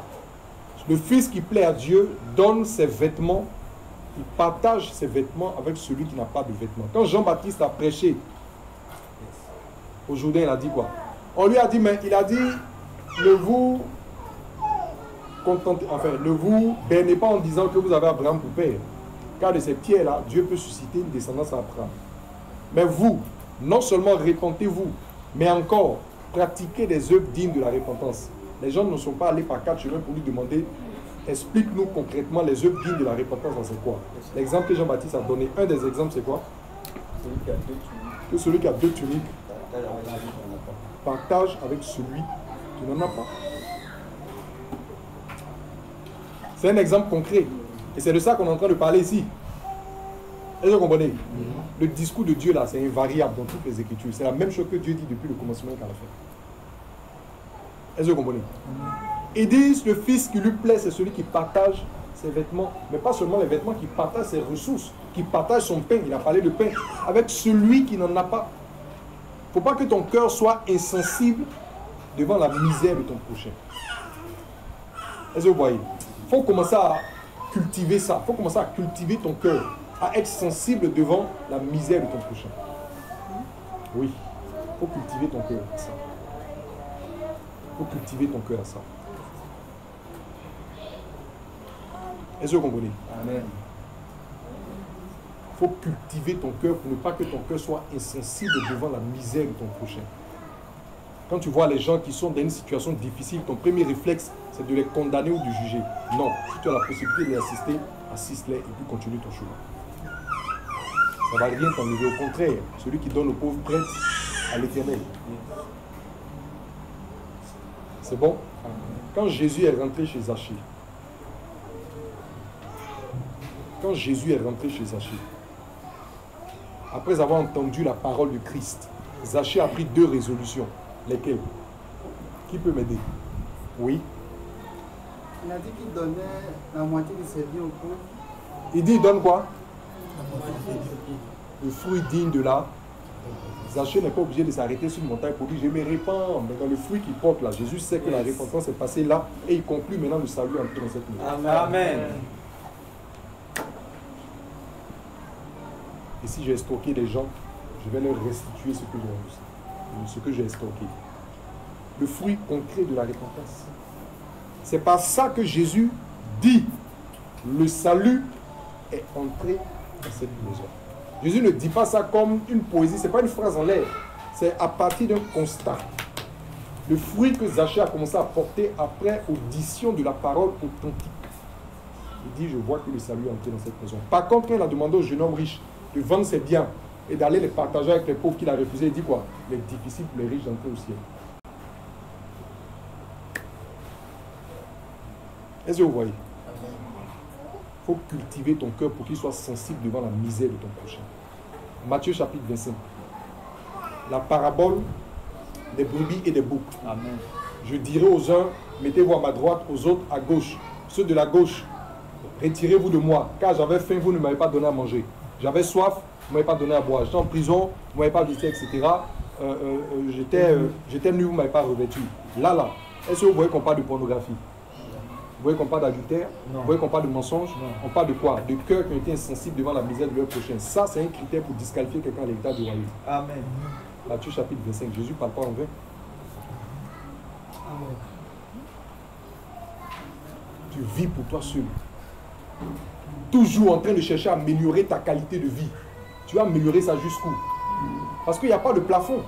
Speaker 2: Le fils qui plaît à Dieu donne ses vêtements, il partage ses vêtements avec celui qui n'a pas de vêtements. Quand Jean-Baptiste a prêché au Jourdain, il a dit quoi? On lui a dit, mais il a dit, ne vous contentez, enfin, ne vous bernez pas en disant que vous avez Abraham pour père. Car de ces pierres-là, Dieu peut susciter une descendance à Abraham. Mais vous, non seulement repentez-vous, mais encore pratiquez des œuvres dignes de la repentance. Les gens ne sont pas allés par 4 chemins pour lui demander, explique-nous concrètement les œuvres dignes de la repentance, c'est quoi? L'exemple que Jean-Baptiste a donné, un des exemples, c'est quoi? Que celui qui a 2 tuniques partage avec celui qui n'en a pas. C'est un exemple concret. Et c'est de ça qu'on est en train de parler ici. Est-ce que vous comprenez? Le discours de Dieu là, c'est invariable dans toutes les Écritures. C'est la même chose que Dieu dit depuis le commencement qu'à la fin. Est-ce que vous comprenez? Ils disent le fils qui lui plaît, c'est celui qui partage ses vêtements, mais pas seulement les vêtements, qui partage ses ressources, qui partage son pain. Il a parlé de pain avec celui qui n'en a pas. Il ne faut pas que ton cœur soit insensible devant la misère de ton prochain. Est-ce que vous voyez? Il faut commencer à cultiver ça. Il faut commencer à cultiver ton cœur, à être sensible devant la misère de ton prochain. Oui, il faut cultiver ton cœur à ça. Il faut cultiver ton cœur à ça. Est-ce que vous comprenez?
Speaker 4: Amen.
Speaker 2: Il faut cultiver ton cœur pour ne pas que ton cœur soit insensible devant la misère de ton prochain. Quand tu vois les gens qui sont dans une situation difficile, ton premier réflexe, c'est de les condamner ou de juger. Non, si tu as la possibilité de les assister, assiste-les et puis continue ton chemin. Ça ne va rien t'enlever, au contraire. Celui qui donne aux pauvres prête à l'Éternel. C'est bon? Quand Jésus est rentré chez Zachée, après avoir entendu la parole de Christ, Zachée a pris 2 résolutions. Lesquelles? Qui peut m'aider? Oui.
Speaker 5: Il a dit qu'il donnait la moitié de ses biens aux pauvres.
Speaker 2: Il dit, il donne quoi? Le fruit digne de la... Zachée n'est pas obligé de s'arrêter sur une montagne pour dire, je me répands. Mais dans le fruit qu'il porte là, Jésus sait que la repentance est passée là et il conclut maintenant le salut en dans cette maison.
Speaker 8: Amen.
Speaker 2: Et si j'ai stocké des gens, je vais leur restituer ce que j'ai stocké. Le fruit concret de la repentance. C'est par ça que Jésus dit, le salut est entré dans cette maison. Jésus ne dit pas ça comme une poésie, ce n'est pas une phrase en l'air. C'est à partir d'un constat. Le fruit que Zachée a commencé à porter après audition de la parole authentique. Il dit, je vois que le salut est entré dans cette maison. Par contre, quand il a demandé au jeune homme riche de vendre ses biens et d'aller les partager avec les pauvres qu'il a refusé, il dit quoi? Il est difficile pour les riches d'entrer au ciel. Est-ce que vous voyez? Il faut cultiver ton cœur pour qu'il soit sensible devant la misère de ton prochain. Matthieu chapitre 25. La parabole des brebis et des boucs.
Speaker 8: Amen.
Speaker 2: Je dirai aux uns, mettez-vous à ma droite, aux autres à gauche. Ceux de la gauche, retirez-vous de moi, car j'avais faim, vous ne m'avez pas donné à manger. J'avais soif, vous ne m'avez pas donné à boire. J'étais en prison, vous ne m'avez pas visité, etc. J'étais nu, vous ne m'avez pas revêtu. Là, est-ce que vous voyez qu'on parle de pornographie? Vous voyez qu'on parle d'adultère? Vous voyez qu'on parle de mensonge? On parle de quoi? De cœurs qui ont été insensibles devant la misère de leur prochain. Ça, c'est un critère pour disqualifier quelqu'un à l'état du royaume.
Speaker 8: Amen.
Speaker 2: Matthieu chapitre 25. Jésus ne parle pas en vain.
Speaker 5: Amen.
Speaker 2: Tu vis pour toi seul. Toujours en train de chercher à améliorer ta qualité de vie. Tu vas améliorer ça jusqu'où? Parce qu'il n'y a pas de plafond.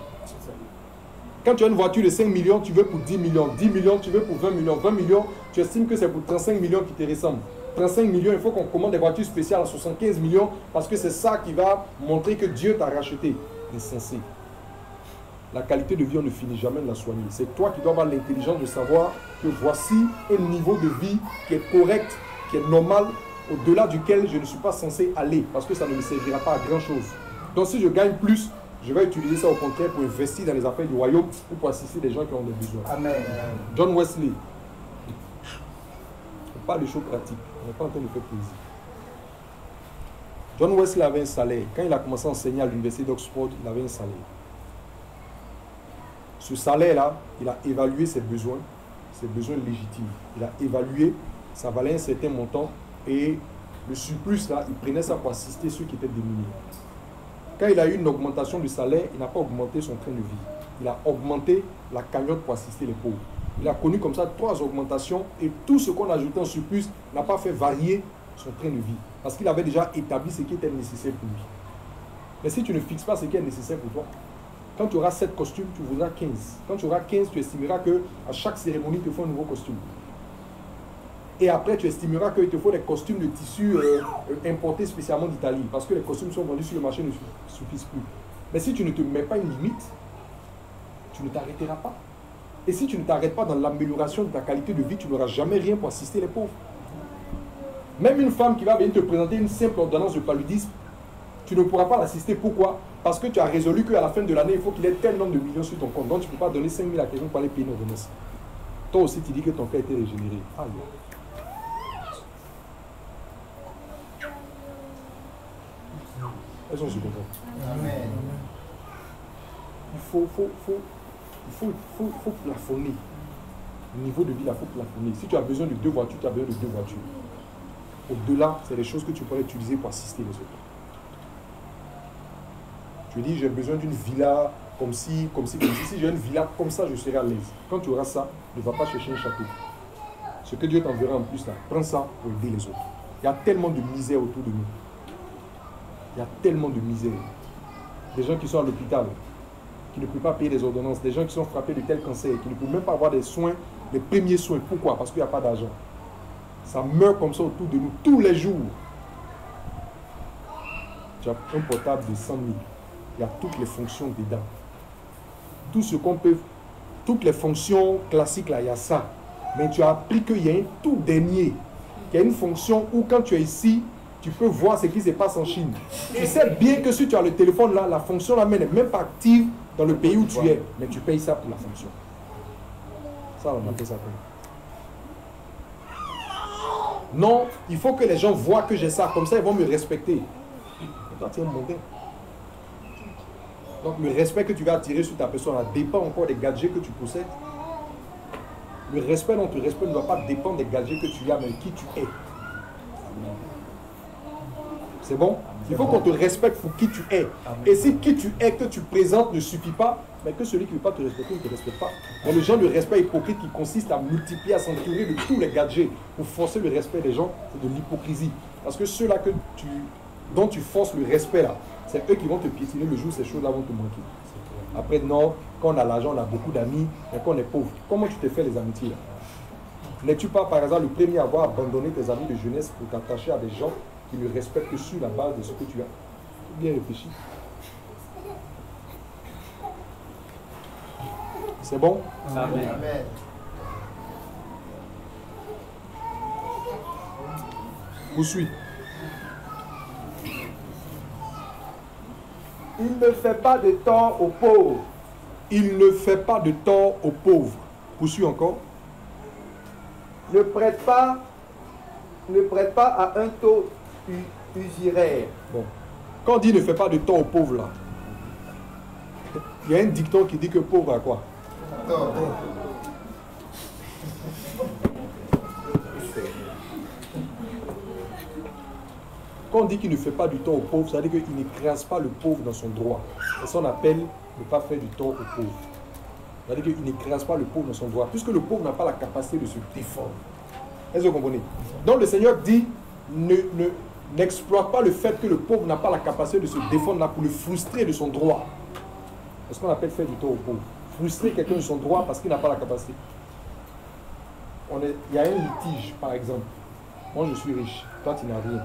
Speaker 2: Quand tu as une voiture de 5 millions, tu veux pour 10 millions. 10 millions, tu veux pour 20 millions. 20 millions, tu estimes que c'est pour 35 millions qui te ressemblent. 35 millions, il faut qu'on commande des voitures spéciales à 75 millions parce que c'est ça qui va montrer que Dieu t'a racheté. Insensé. la qualité de vie, on ne finit jamais de la soigner. C'est toi qui dois avoir l'intelligence de savoir que voici un niveau de vie qui est correct, qui est normal, au-delà duquel je ne suis pas censé aller, parce que ça ne me servira pas à grand-chose. Donc si je gagne plus, je vais utiliser ça au contraire pour investir dans les affaires du royaume ou pour assister des gens qui ont des besoins.
Speaker 1: Amen.
Speaker 2: John Wesley. On parle de choses pratiques. On n'est pas en train de faire plaisir. John Wesley avait un salaire. Quand il a commencé à enseigner à l'université d'Oxford, il avait un salaire. Ce salaire-là, il a évalué ses besoins légitimes. Il a évalué, ça valait un certain montant, et le surplus, là, il prenait ça pour assister ceux qui étaient démunis. Quand il a eu une augmentation du salaire, il n'a pas augmenté son train de vie. Il a augmenté la cagnotte pour assister les pauvres. Il a connu comme ça 3 augmentations, et tout ce qu'on a ajouté en surplus n'a pas fait varier son train de vie. Parce qu'il avait déjà établi ce qui était nécessaire pour lui. Mais si tu ne fixes pas ce qui est nécessaire pour toi, quand tu auras 7 costumes, tu voudras 15. Quand tu auras 15, tu estimeras qu'à chaque cérémonie, il te faut un nouveau costume. Et après, tu estimeras qu'il te faut des costumes de tissu importés spécialement d'Italie. Parce que les costumes sont vendus sur le marché ne suffisent plus. Mais si tu ne te mets pas une limite, tu ne t'arrêteras pas. Et si tu ne t'arrêtes pas dans l'amélioration de ta qualité de vie, tu n'auras jamais rien pour assister les pauvres. Même une femme qui va venir te présenter une simple ordonnance de paludisme, tu ne pourras pas l'assister. Pourquoi? Parce que tu as résolu qu'à la fin de l'année, il faut qu'il y ait tel nombre de millions sur ton compte. Donc tu ne peux pas donner 5 000 à quelqu'un pour aller payer une ordonnance. Toi aussi, tu dis que ton cœur a été régénéré. Aïe. Elles sont sur
Speaker 7: Amen.
Speaker 2: Il faut plafonner. Le niveau de vie, il faut plafonner. Si tu as besoin de 2 voitures, tu as besoin de 2 voitures. Au-delà, c'est des choses que tu pourrais utiliser pour assister les autres. Tu dis, j'ai besoin d'une villa comme si. Si j'ai une villa comme ça, je serai à l'aise. Quand tu auras ça, ne va pas chercher un château. Ce que Dieu t'enverra en plus là, prends ça pour aider les autres. Il y a tellement de misère autour de nous. Il y a tellement de misère. Des gens qui sont à l'hôpital, qui ne peuvent pas payer des ordonnances, des gens qui sont frappés de tel cancer, qui ne peuvent même pas avoir des soins, les premiers soins. Pourquoi? Parce qu'il n'y a pas d'argent. Ça meurt comme ça autour de nous tous les jours. Tu as un portable de 100 000. Il y a toutes les fonctions dedans. Tout ce qu'on peut, toutes les fonctions classiques là, il y a ça. Mais tu as appris qu'il y a un tout dernier, qu'il y a une fonction où quand tu es ici, tu peux voir ce qui se passe en Chine. Tu sais bien que si tu as le téléphone là, la fonction là n'est même pas active dans le pays où tu es. Mais tu payes ça pour la fonction. Ça, on appelle ça comme. Non, il faut que les gens voient que j'ai ça. Comme ça, ils vont me respecter. Toi, tu es monté. Donc, le respect que tu vas attirer sur ta personne dépend encore des gadgets que tu possèdes. Le respect dont tu respectes ne doit pas dépendre des gadgets que tu as, mais qui tu es. C'est bon? Il faut qu'on te respecte pour qui tu es. Et si qui tu es, que tu présentes ne suffit pas, mais que celui qui ne veut pas te respecter ne te respecte pas. Mais le genre de respect hypocrite qui consiste à multiplier, à s'entourer de tous les gadgets pour forcer le respect des gens, c'est de l'hypocrisie. Parce que ceux-là dont tu forces le respect là, c'est eux qui vont te piétiner le jour où ces choses-là vont te manquer. Après, non, quand on a l'argent, on a beaucoup d'amis, mais quand on est pauvre, comment tu te fais les amitiés là? N'es-tu pas par hasard le premier à avoir abandonné tes amis de jeunesse pour t'attacher à des gens qui ne respectent que sur la base de ce que tu as? Bien réfléchi. C'est bon?
Speaker 7: Amen.
Speaker 2: Vous suivez.
Speaker 1: Il ne fait pas de tort aux pauvres.
Speaker 2: Il ne fait pas de tort aux pauvres. Poursuis encore.
Speaker 1: Ne prête pas à un taux usuraire.
Speaker 2: Bon. Quand on dit ne fait pas de tort aux pauvres, là, il y a un dicton qui dit que pauvre à quoi? Quand on dit qu'il ne fait pas du tort aux pauvres, ça veut dire qu'il n'écrase pas le pauvre dans son droit. C'est ça qu'on appelle ne pas faire du tort aux pauvres. Ça veut dire qu'il n'écrase pas le pauvre dans son droit, puisque le pauvre n'a pas la capacité de se défendre. Est-ce que vous comprenez? Donc le Seigneur dit, n'exploite pas le fait que le pauvre n'a pas la capacité de se défendre là pour le frustrer de son droit. C'est ce qu'on appelle faire du tort au pauvre. Frustrer quelqu'un de son droit parce qu'il n'a pas la capacité. Il y a un litige, par exemple. Moi, je suis riche. Toi, tu n'as rien.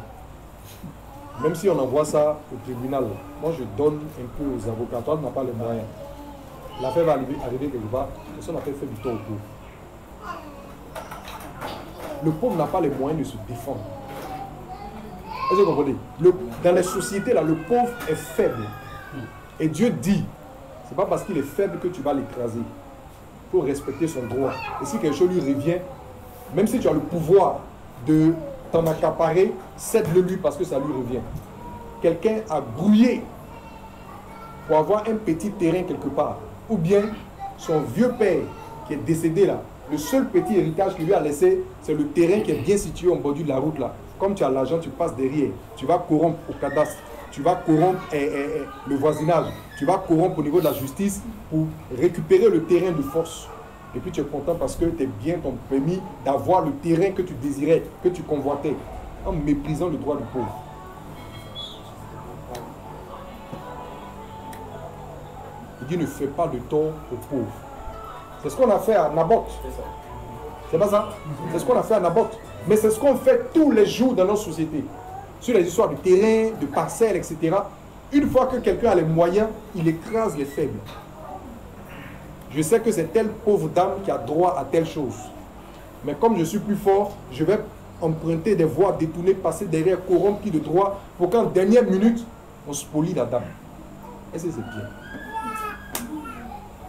Speaker 2: Même si on envoie ça au tribunal, moi, je donne un peu aux avocats. Toi, tu n'as pas les moyens. l'affaire va arriver quelque part, personne n'a fait du tort au pauvre. Le pauvre n'a pas les moyens de se défendre. Est-ce que vous comprenez? Dans les sociétés, là, le pauvre est faible. Et Dieu dit, c'est pas parce qu'il est faible que tu vas l'écraser. Il faut respecter son droit. Et si quelque chose lui revient, même si tu as le pouvoir de t'en accaparer, cède-le lui parce que ça lui revient. Quelqu'un a grouillé pour avoir un petit terrain quelque part. Ou bien son vieux père qui est décédé là, le seul petit héritage qu'il lui a laissé, c'est le terrain qui est bien situé au bord de la route là. Comme tu as l'argent, tu passes derrière. Tu vas corrompre au cadastre. Tu vas corrompre le voisinage. Tu vas corrompre au niveau de la justice pour récupérer le terrain de force. Et puis tu es content parce que tes biens t'ont permis d'avoir le terrain que tu désirais, que tu convoitais, en méprisant le droit du pauvre. Il dit ne fais pas de tort aux pauvres. C'est ce qu'on a fait à Naboth. C'est pas ça? C'est ce qu'on a fait à Naboth. Mais c'est ce qu'on fait tous les jours dans notre société. Sur les histoires de terrain, de parcelles, etc. Une fois que quelqu'un a les moyens, il écrase les faibles. Je sais que c'est telle pauvre dame qui a droit à telle chose. Mais comme je suis plus fort, je vais emprunter des voies détournées, passer derrière, corrompre qui de droit, pour qu'en dernière minute, on spolie la dame. Est-ce que c'est bien?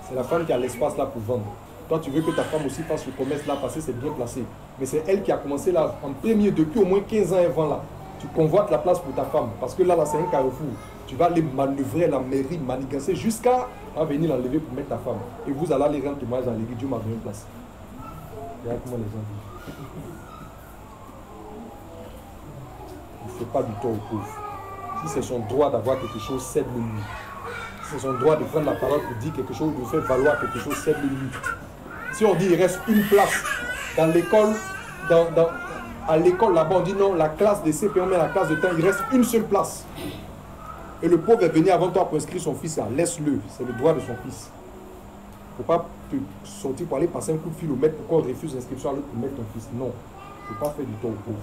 Speaker 2: C'est la femme qui a l'espace là pour vendre. Toi, tu veux que ta femme aussi fasse ce commerce là, parce que c'est bien placé. Mais c'est elle qui a commencé là, en premier, depuis au moins 15 ans avant là. Tu convoites la place pour ta femme, parce que là c'est un carrefour. Tu vas aller manœuvrer la mairie, manigancer, jusqu'à venir l'enlever pour mettre ta femme. Et vous allez aller rendre témoignage à l'église, Dieu m'a donné une place. Regarde comment les gens disent. Il ne fait pas du tort au pauvre. Si c'est son droit d'avoir quelque chose, cède-le lui. Si c'est son droit de prendre la parole pour dire quelque chose, de faire valoir quelque chose, cède-le lui. Si on dit il reste une place dans l'école, à l'école là-bas, on dit non, la classe de CP, on met la classe de temps, il reste une seule place. Et le pauvre est venu avant toi pour inscrire son fils là, laisse-le, c'est le droit de son fils. Il ne faut pas te sortir pour aller passer un coup de fil au maître, pourquoi on refuse l'inscription à l'autre pour mettre ton fils. Non, il ne faut pas faire du tort au pauvre.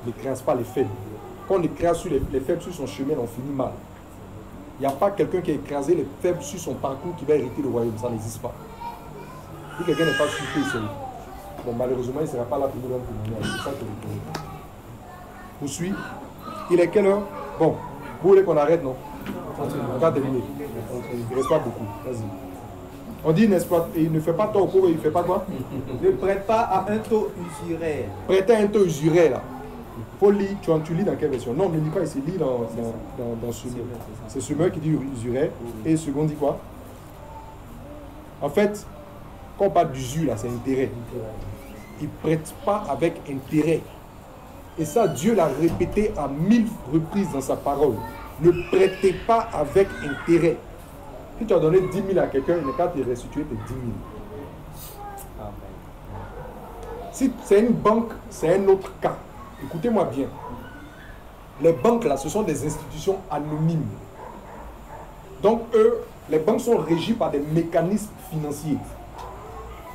Speaker 2: N'écrase pas les faibles. Quand on écrase sur les faibles sur son chemin, on finit mal. Il n'y a pas quelqu'un qui a écrasé les faibles sur son parcours qui va hériter le royaume, ça n'existe pas. Si quelqu'un n'est pas suivi, c'est bon, malheureusement, il ne sera pas là pour nous rendre témoignage. C'est ça que je veux. Vous suivez? Il est quelle heure? Bon, vous voulez qu'on arrête, non? On va terminer. Il ne reste pas beaucoup. Vas-y. On dit, il ne fait pas tort au pauvre, il ne fait pas quoi?
Speaker 8: Ne prête pas à un taux usuraire.
Speaker 2: Prêter un taux usuraire, là. Faut lire, tu lis dans quelle version? Non, ne lis pas ici, lis dans Semeur. C'est Semeur qui dit usuraire. Et second dit quoi? En fait, quand on parle d'usure, là, c'est intérêt. Il ne prête pas avec intérêt. Et ça, Dieu l'a répété à 1000 reprises dans sa parole. Ne prêtez pas avec intérêt. Si tu as donné 10 000 à quelqu'un, il n'est pas te restituer tes 10 000.
Speaker 8: Amen.
Speaker 2: Si c'est une banque, c'est un autre cas. Écoutez-moi bien. Les banques, là, ce sont des institutions anonymes. Donc, eux, les banques sont régies par des mécanismes financiers.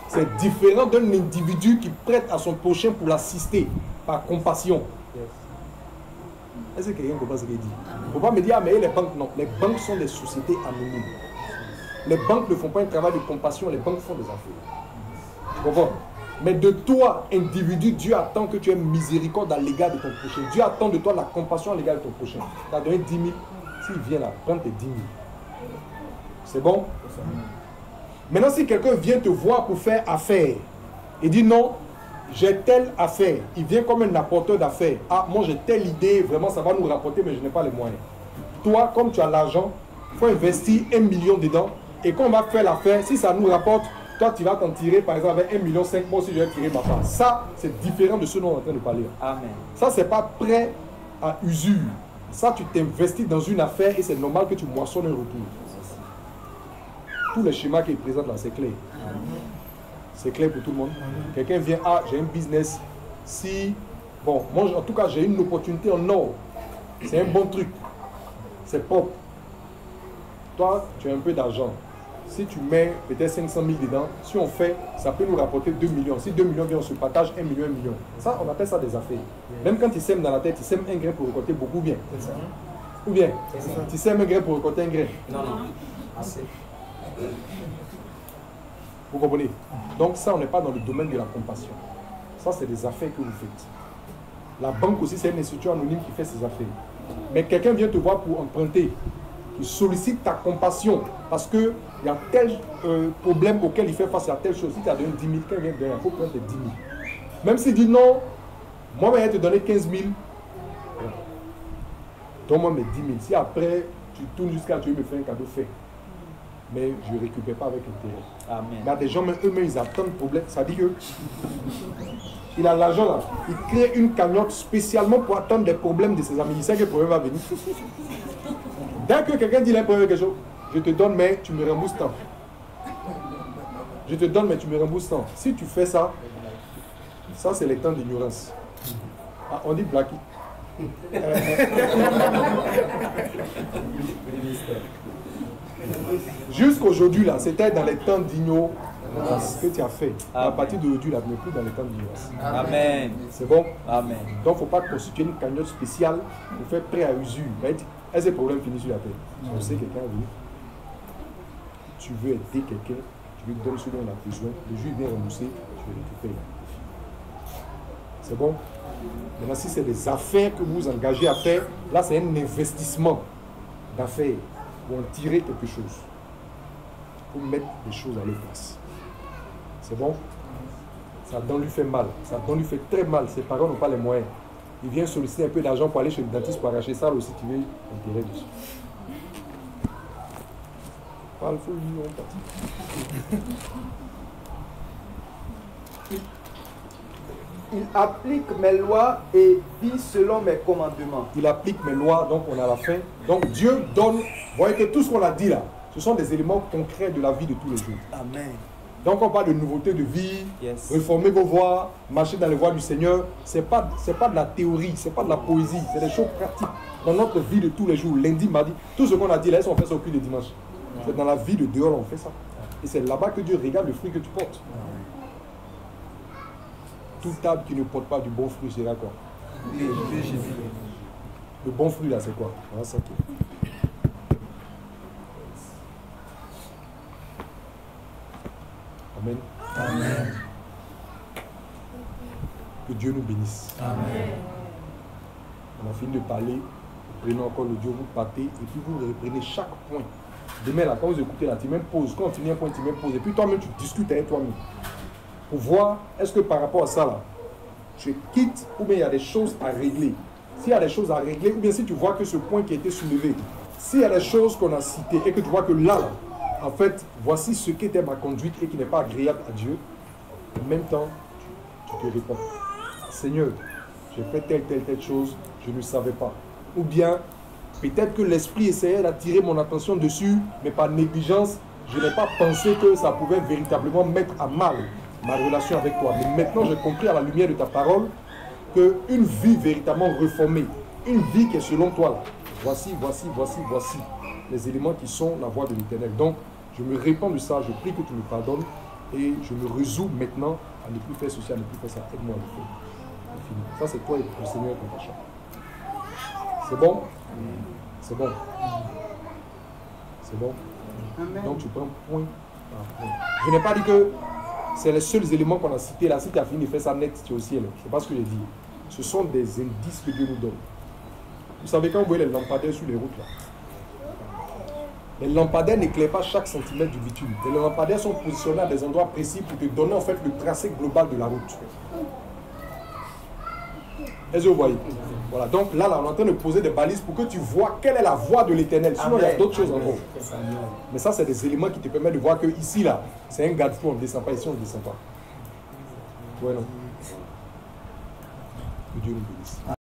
Speaker 2: C'est différent d'un individu qui prête à son prochain pour l'assister par compassion. Est-ce que quelqu'un comprend ce qu'il dit? Il ne faut pas me dire, ah, mais les banques, non. Les banques sont des sociétés anonymes. Les banques ne font pas un travail de compassion, les banques font des affaires. Tu comprends? Mais de toi, individu, Dieu attend que tu aies miséricorde à l'égard de ton prochain. Dieu attend de toi la compassion à l'égard de ton prochain. Tu as donné 10 000. S'il vient là, prends tes 10 000. C'est bon? Maintenant, si quelqu'un vient te voir pour faire affaire, et dit non, j'ai telle affaire, il vient comme un apporteur d'affaires. Ah, moi j'ai telle idée, vraiment ça va nous rapporter, mais je n'ai pas les moyens. Toi, comme tu as l'argent, il faut investir 1 million dedans, et quand on va faire l'affaire, si ça nous rapporte, toi tu vas t'en tirer par exemple avec 1,5 million, moi aussi je vais tirer ma part. Ça, c'est différent de ce dont on est en train de parler.
Speaker 8: Amen.
Speaker 2: Ça, c'est pas prêt à usure. Ça, tu t'investis dans une affaire et c'est normal que tu moissonnes un retour. Tous les schémas qu'il présente là, c'est clair. C'est clair pour tout le monde. Quelqu'un vient, ah, j'ai un business. Si, bon, moi en tout cas, j'ai une opportunité en or. C'est un bon truc. C'est propre. Toi, tu as un peu d'argent. Si tu mets peut-être 500 000 dedans, si on fait, ça peut nous rapporter 2 millions. Si 2 millions viennent, on se partage 1 million, 1 million. Ça, on appelle ça des affaires. Même quand tu sèmes dans la tête, tu sèmes un grain pour récolter beaucoup bien. Ou bien, tu sèmes un grain pour récolter un grain.
Speaker 8: Non, non. Assez.
Speaker 2: Vous comprenez? Donc ça, on n'est pas dans le domaine de la compassion. Ça, c'est des affaires que vous faites. La banque aussi, c'est une institution anonyme qui fait ses affaires. Mais quelqu'un vient te voir pour emprunter, qui sollicite ta compassion parce qu'il y a tel problème auquel il fait face à telle chose. Si tu as donné 10 000, quelqu'un vient te donner, il faut prendre tes 10 000. Même s'il dit non, moi, je vais te donner 15 000. Donne-moi mes 10 000. Si après, tu tournes jusqu'à tu veux me faire un cadeau, fait. Mais je ne récupère pas avec intérêt.
Speaker 8: Amen.
Speaker 2: Mais il y a des gens, même eux-mêmes, ils attendent le problème. Ça dit que il a l'argent là. Il crée une cagnotte spécialement pour attendre des problèmes de ses amis. Il sait que le problème va venir. Dès que quelqu'un dit il a un problème quelque chose, je te donne, mais tu me rembourses tant. Je te donne, mais tu me rembourses tant. Si tu fais ça, ça c'est les temps d'ignorance. Ah, on dit blacky. Jusqu'aujourd'hui là, c'était dans les temps d'ignorance que tu as fait. À partir d'aujourd'hui là, tu n'es plus dans les temps d'ignorance.
Speaker 8: Amen.
Speaker 2: C'est bon?
Speaker 8: Amen.
Speaker 2: Donc il ne faut pas constituer une cagnotte spéciale pour faire prêt à usure. Est-ce que le problème finit sur la terre? On sait quelqu'un vient. Tu veux aider quelqu'un, tu lui donnes ce dont il a besoin, le jour il vient rembourser, tu le récupères. C'est bon? Maintenant, si c'est des affaires que vous engagez à faire, là c'est un investissement d'affaires pour en tirer quelque chose. Pour mettre les choses à leur place. C'est bon? Ça donne lui fait mal. Ça donne lui fait très mal. Ses parents n'ont pas les moyens. Il vient solliciter un peu d'argent pour aller chez le dentiste pour arracher ça aussi, tu veux intérêt dessus. Parle faux, on partit.
Speaker 1: Il applique mes lois et vit selon mes commandements.
Speaker 2: Il applique mes lois, donc on a la fin. Donc Dieu donne, vous voyez que tout ce qu'on a dit là, ce sont des éléments concrets de la vie de tous les jours.
Speaker 8: Amen.
Speaker 2: Donc on parle de nouveauté de vie,
Speaker 8: Yes.
Speaker 2: réformer vos voies, marcher dans les voies du Seigneur. Ce n'est pas de la théorie, ce n'est pas de la poésie, c'est des choses pratiques dans notre vie de tous les jours. Lundi, mardi, tout ce qu'on a dit là, on fait ça au culte de dimanche. C'est dans la vie de dehors, on fait ça. Et c'est là-bas que Dieu regarde le fruit que tu portes. Toute arbre qui ne porte pas du bon fruit, c'est là quoi. Le bon fruit là, c'est quoi? Voilà ça. Amen.
Speaker 8: Amen.
Speaker 2: Que Dieu nous bénisse.
Speaker 8: Amen.
Speaker 2: On a fini de parler. Vous prenez encore le Dieu, vous partez et puis vous reprenez chaque point. Demain là, quand vous écoutez là, tu mets pause. Quand on finit un point, tu mets pause. Et puis toi-même, tu discutes avec toi-même. Pour voir, est-ce que par rapport à ça là, tu quittes ou bien il y a des choses à régler. S'il y a des choses à régler, ou bien si tu vois que ce point qui a été soulevé, s'il y a des choses qu'on a citées et que tu vois que là, en fait, voici ce qu'était ma conduite et qui n'est pas agréable à Dieu, en même temps, tu te réponds. Seigneur, j'ai fait telle chose, je ne savais pas. Ou bien, peut-être que l'esprit essayait d'attirer mon attention dessus, mais par négligence, je n'ai pas pensé que ça pouvait véritablement mettre à mal ma relation avec toi. Mais maintenant, j'ai compris à la lumière de ta parole qu'une vie véritablement réformée, une vie qui est selon toi, là, voici les éléments qui sont la voie de l'Éternel. Donc, je me répands de ça, je prie que tu me pardonnes et je me résous maintenant à ne plus faire ceci, à ne plus faire ça. Aide-moi à le faire. C'est fini. Ça, c'est toi et le Seigneur qu'on t'achète. C'est bon? C'est bon. C'est bon?
Speaker 5: Amen.
Speaker 2: Donc, tu prends point par point. Je n'ai pas dit que c'est les seuls éléments qu'on a cités là. Si tu as fini de faire ça net, tu es au ciel. C'est pas ce que j'ai dit. Ce sont des indices que Dieu nous donne. Vous savez, quand vous voyez les lampadaires sur les routes là, les lampadaires n'éclairent pas chaque centimètre du bitume. Les lampadaires sont positionnés à des endroits précis pour te donner en fait le tracé global de la route. Est-ce que vous voyez? Voilà, donc là, on est en train de poser des balises pour que tu vois quelle est la voie de l'Éternel. Sinon, il y a d'autres choses encore. Mais ça, c'est des éléments qui te permettent de voir que ici, là, c'est un garde-fou, on ne descend pas. Ici, on ne descend pas. Ouais, non. Que Dieu nous bénisse.